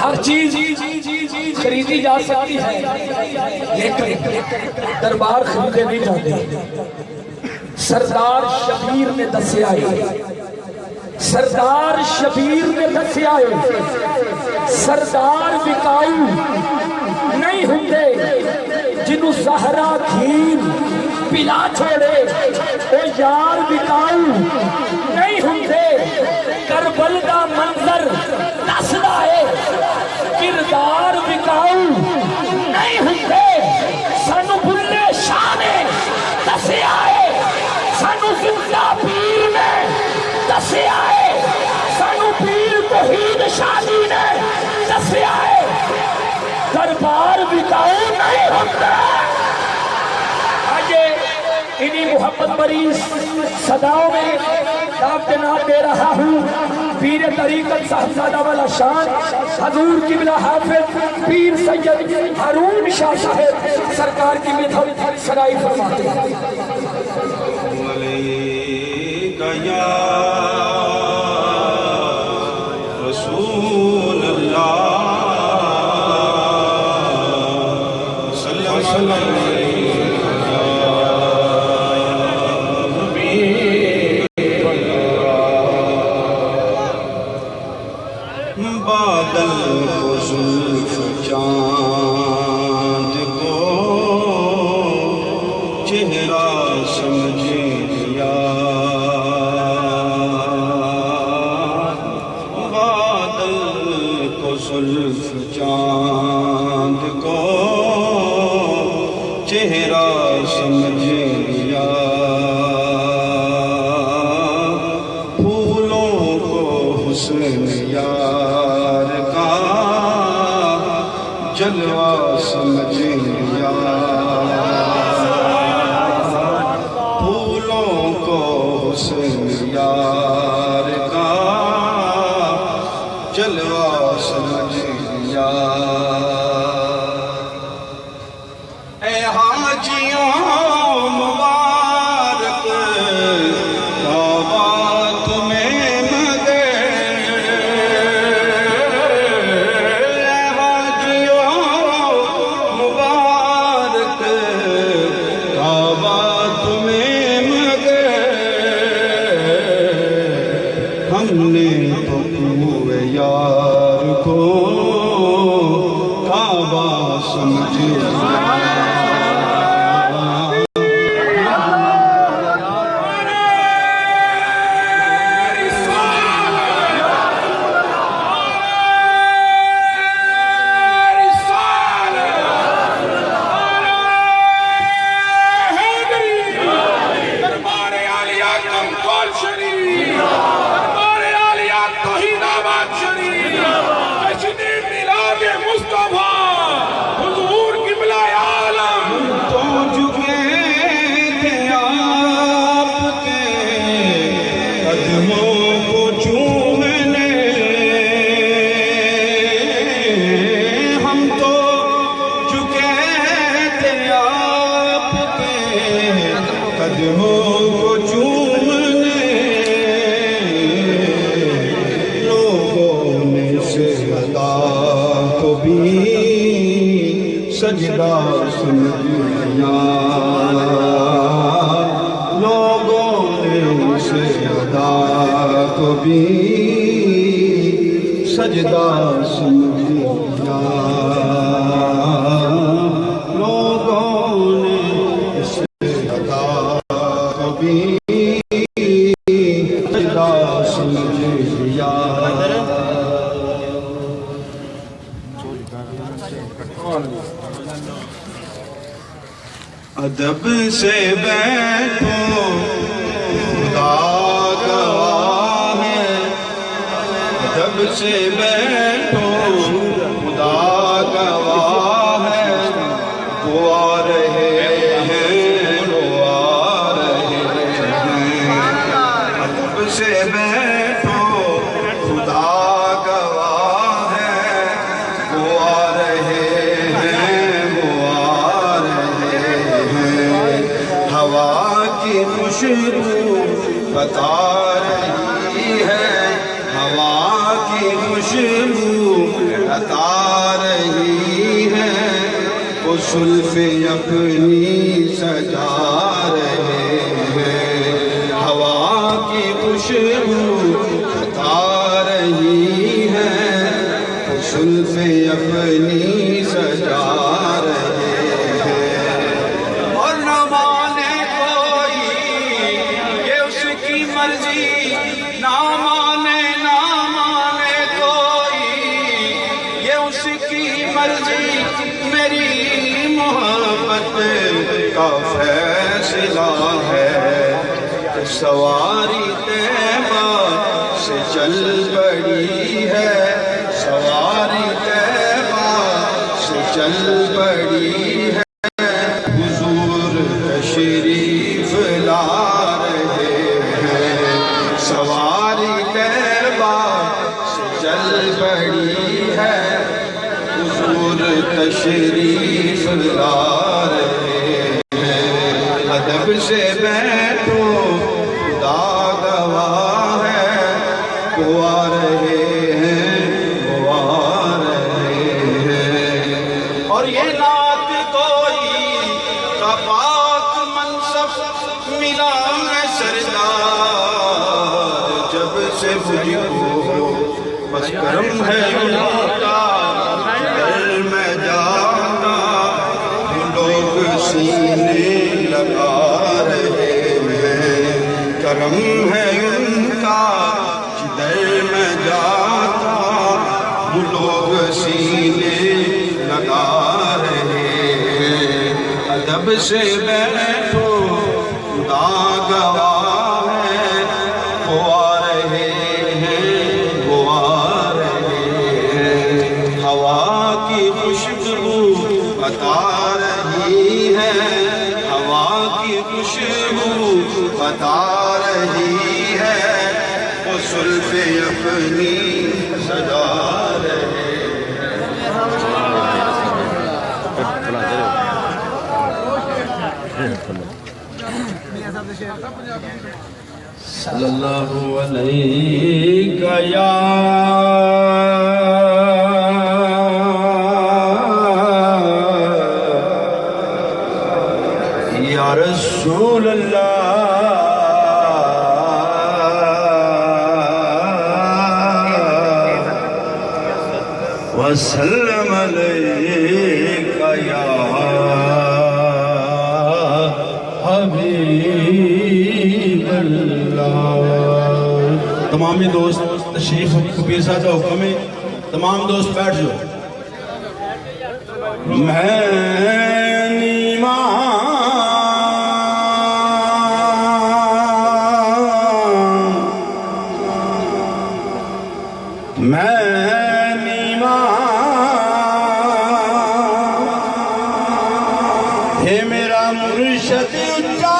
C: ہر چیز خریدی جا سکتی ہے لیکن دربار خریدے نہیں جاتے۔ سردار شبیر نے دسیا ہے، سردار شبیر نے دسیا ہے، سردار وکاؤ نہیں ہوندے جنہوں زہرا کھیر پلا چھوڑے، او یار وکاؤ نہیں ہوندے۔ کربل دا منظر دسدا ہے، کردار وکاؤ نہیں ہوندے۔ سانو بلے شاہ نے دسیا ہے، سانو زندہ پیر نے دسیا ہے، سانو پیر توحید شاہ جی نے دسیا ہے، دربار وکاؤ نہیں ہوتا۔ آگے انہی محبت مریض صداؤں میں دعوت نام دے رہا ہوں پیر طریقت صاحبزادہ والا شان حضور قبلہ حافظ پیر سید ہارون شاہ صاحب سرکار کی مدحت سرائی فرماتے ہیں۔
B: علیکہ یا رسول اللہ صلی اللہ علیہ وسلم، بادل کو زلف چاند کو چہرہ سمجھ لیا، بادل کو زلف چاند کو چہرہ سمجھ لیا، پھولوں کو حسن یار کا جلوہ سمجھ لیا، پھولوں کو حسن یار کا جلوہ سمجھ لیا۔ اے حاجیوں ہم نے تو کوئے یار کو کعبہ سمجھ لیا سجدہ سمجھ لیا لوگوں نے اسے ادا کو بھی سجدہ سمجھ لیا لوگوں نے اسے ادا کو بھی سجدہ سمجھ لیا ادب سے بیٹھو خدا گواہ ہے ادب سے بیٹھو خدا گواہ ہے وہ آ رہے ہیں وہ آ رہے ہیں ادب سے بیٹھو خدا گواہ ہے وہ آ رہے ہوا کی خوشبو بتا رہی ہے ہوا کی خوشبو بتا رہی ہے وہ زلف اپنی سجا رہے ہیں ہوا کی خوشبو بتا رہی ہے وہ زلف اپنی سجا رہے ہیں اور نہ مانے کوئی یہ اس کی مرضی نہ مانے کوئی یہ اس کی مرضی میری محبت کا فیصلہ ہے سواری طیبہ سے چل پڑی ہے سواری طیبہ سے چل پڑی ہے حضور تشریف لا رہے ہیں سواری طیبہ سے چل پڑی ہے حضور تشریف لا رہے ہیں ادب سے بیٹھو خدا گواہ ہے وہ آ رہے ہیں وہ آ رہے ہیں اور یہ نعت کوئی کا پاک منصب ملا ہے سردار جب سے مجھ کو بس کرم ہے ان کا دل میں جانا لوگ سینے لگا رہے ہیں کرم ہے ان کا دل میں جاتا وہ لوگ سینے لگا رہے ہیں ادب سے بیٹھو خدا گواہ ہے وہ آ رہے ہیں وہ آ رہے ہیں ہوا کی خوشبو بتا رہی ہے ہوا کی خوشبو بتا رہی ہے وہ زلف اپنی سجا رہے صلی اللہ علیہ یا رسول اللہ وسلم علیک یا حبیب اللہ۔ تمامی دوست تشریف کبیر صاحب کا حکم ہے، تمام دوست بیٹھ جاؤ۔ ہے میرا مرشد اچا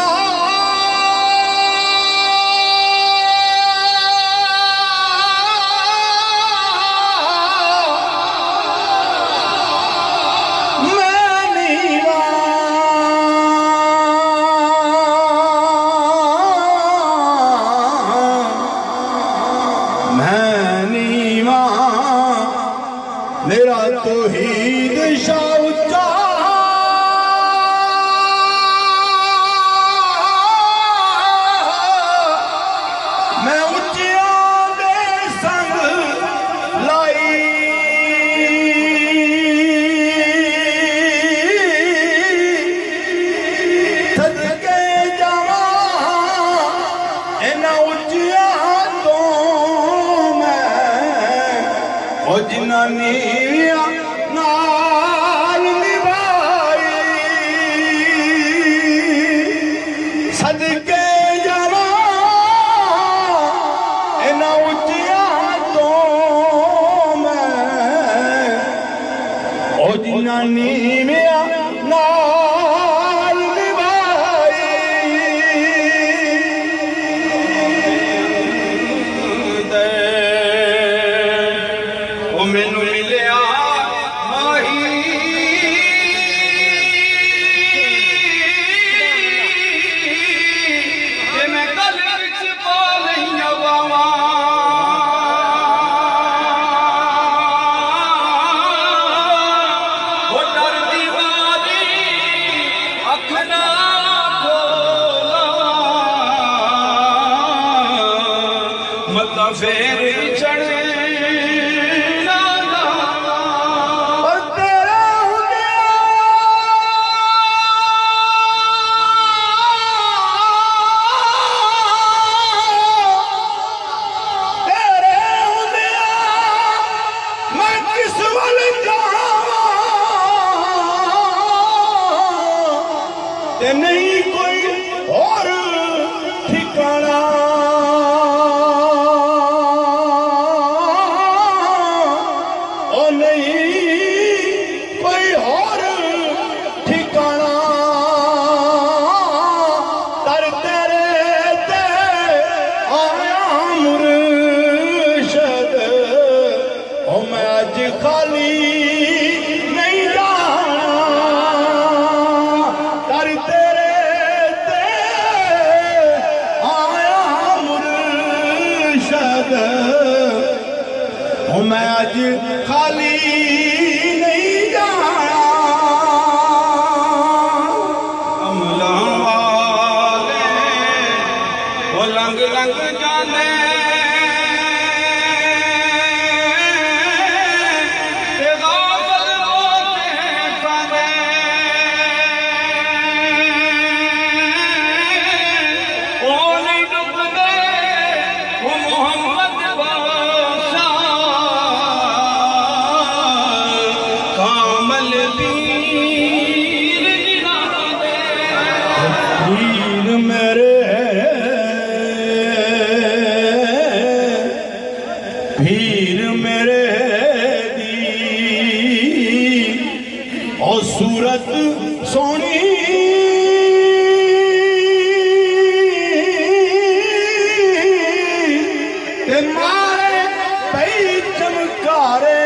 B: میرا توحید شاہ اچا میں اچیاں دے سنگ لائی صدقے جاواں انہاں اچیاں تو میں او جنہاں نیویاں نال نبھائی صدقے نانی میاں نال نبھائی دے او مینوں ملیا ماہی تے میں گل وچ پا نہیں آواں فیر چڑھنا اور تیرا تیرے ہندیا میں کس ول جاواں تے نہیں کوئی اور ٹھکانا خالی نہیں جانا در تیرے تے آیا مرشد میں اج خالی نہیں جانا کملاں والے وہ لنگ لنگ جانے پیر میرے دی اور صورت سونی تے مارے پئی چمکارے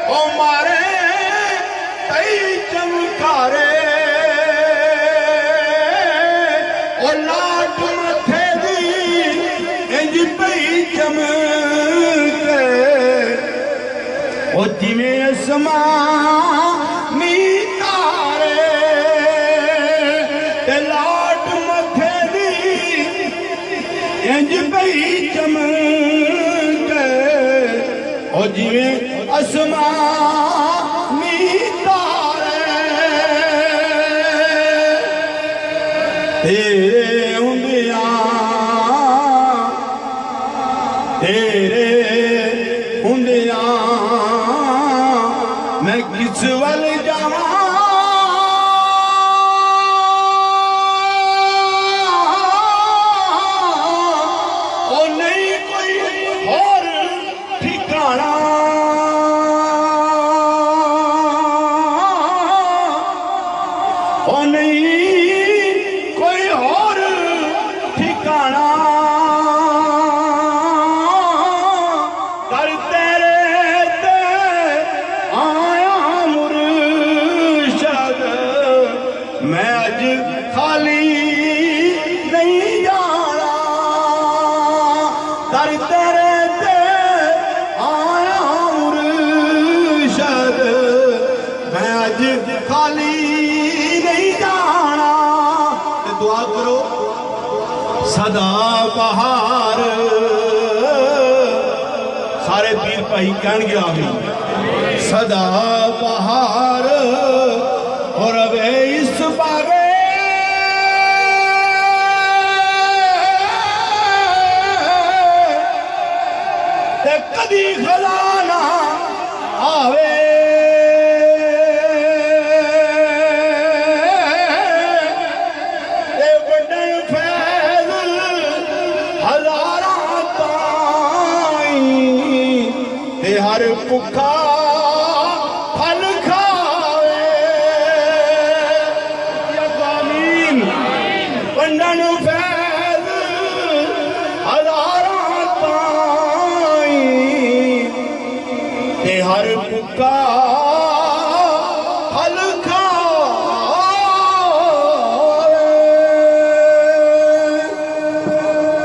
B: او مارے پئی چمکارے لاٹ متھے دی انج پئی چمکے او جویں اسمانی تارے تے لاٹ متھے دی انج پئی جیویں آسمانی تارے تیرے ہندیاں میں کس ول جاواں او نہیں کوئی اور ٹھکانا او نہیں کوئی اور ٹھکانا کر تیرے تے آیا مرشد میں اج خالی نہیں جانا در تیرے تے آیا مرشد میں اج خالی نہیں جانا تے دعا کرو صدا بہار سارے پیر بھائی کہن گے آمین صدا بہار اور اب اس باغے تے کدی خزانہ آوے تے بڑن فیض ہزاراں تائیں تے ہر بھکھا پھل کھاوے یا آمین بڑن فیض ہزاراں تائیں تے ہر بھکھا پھل کھاوے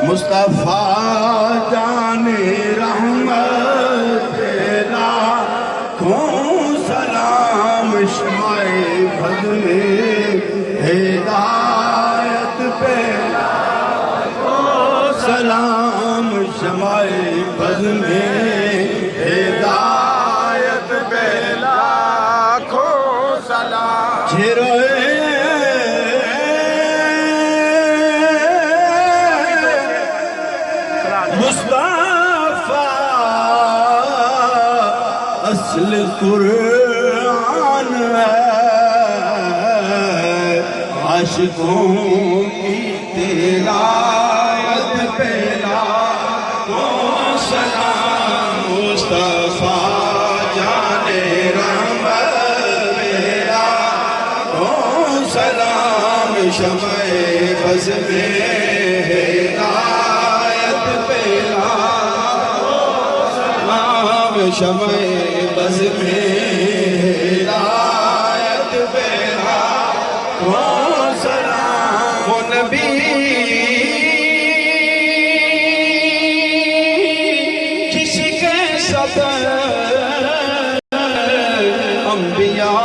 B: مصطفیٰ جان رحمت لاکھوں سلام شمع بد میں ہدایت پہ لاکھوں سلام شمع بد میں ہدایت پہ لاکھوں سلام مصطفیٰ اصل قرآن ہے عاشقوں کی تلاوت پہ لاکھوں سلام مصطفیٰ جان رحمت پہ لاکھوں سلام شمع بز میں ہدایت پہ لاکھوں سلام شمع بز میں ہدایت پہ لاکھوں سلام وہ نبی جس کے صدر انبیاء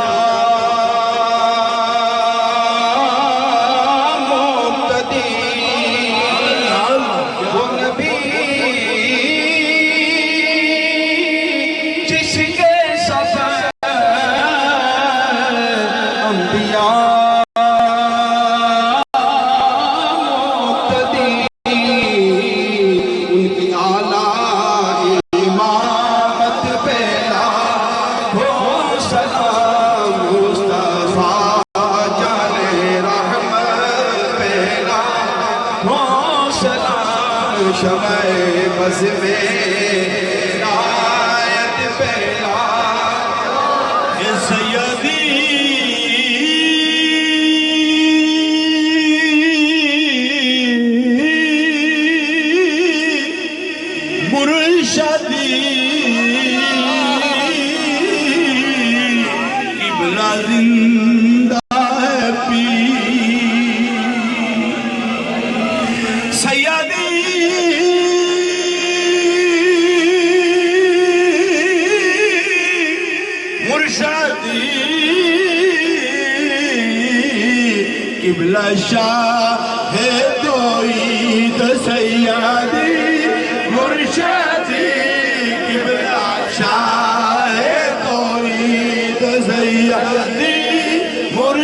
B: شمع بز میں ہدایت پہ لاکھوں سیدی مرشدی قبلہ زندہ ہے پیر سیدی قبلہ شاہ توحید سیدی مرشدی قبلہ شاہ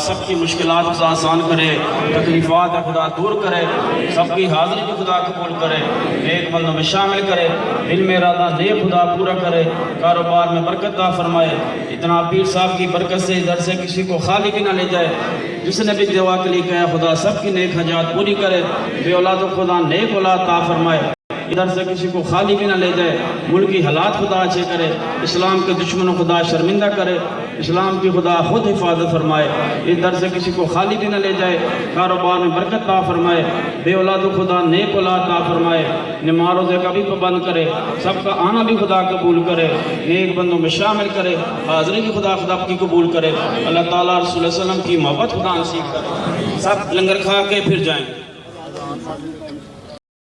I: سب کی مشکلات خدا آسان کرے، تکلیفات خدا دور کرے، سب کی حاضری بھی خدا قبول کرے، ایک بندوں میں شامل کرے، دل میں ارادہ نیک خدا پورا کرے، کاروبار میں برکت عطا فرمائے، اتنا پیر صاحب کی برکت سے ادھر سے کسی کو خالی بھی نہ لے جائے، جس نے بھی دعا کے لیے کہا خدا سب کی نیک حاجات پوری کرے، بے اولاد خدا نیک اولاد عطا فرمائے، ادھر سے کسی کو خالی بھی نہ لے جائے، ملکی حالات خدا اچھے کرے، اسلام کے دشمنوں خدا شرمندہ کرے، اسلام کی خدا خود حفاظت فرمائے، ادھر سے کسی کو خالی بھی نہ لے جائے، کاروبار میں برکت عطا فرمائے، بے اولاد خدا نیک اولاد عطا فرمائے، نماز روزے کا بھی پابند کرے، سب کا آنا بھی خدا قبول کرے، نیک بندوں میں شامل کرے، حاضری بھی خدا کی قبول کرے، اللہ تعالیٰ رسول اللہ علیہ وسلم کی محبت خدا نصیب کرے، سب لنگر کھا کے پھر جائیں۔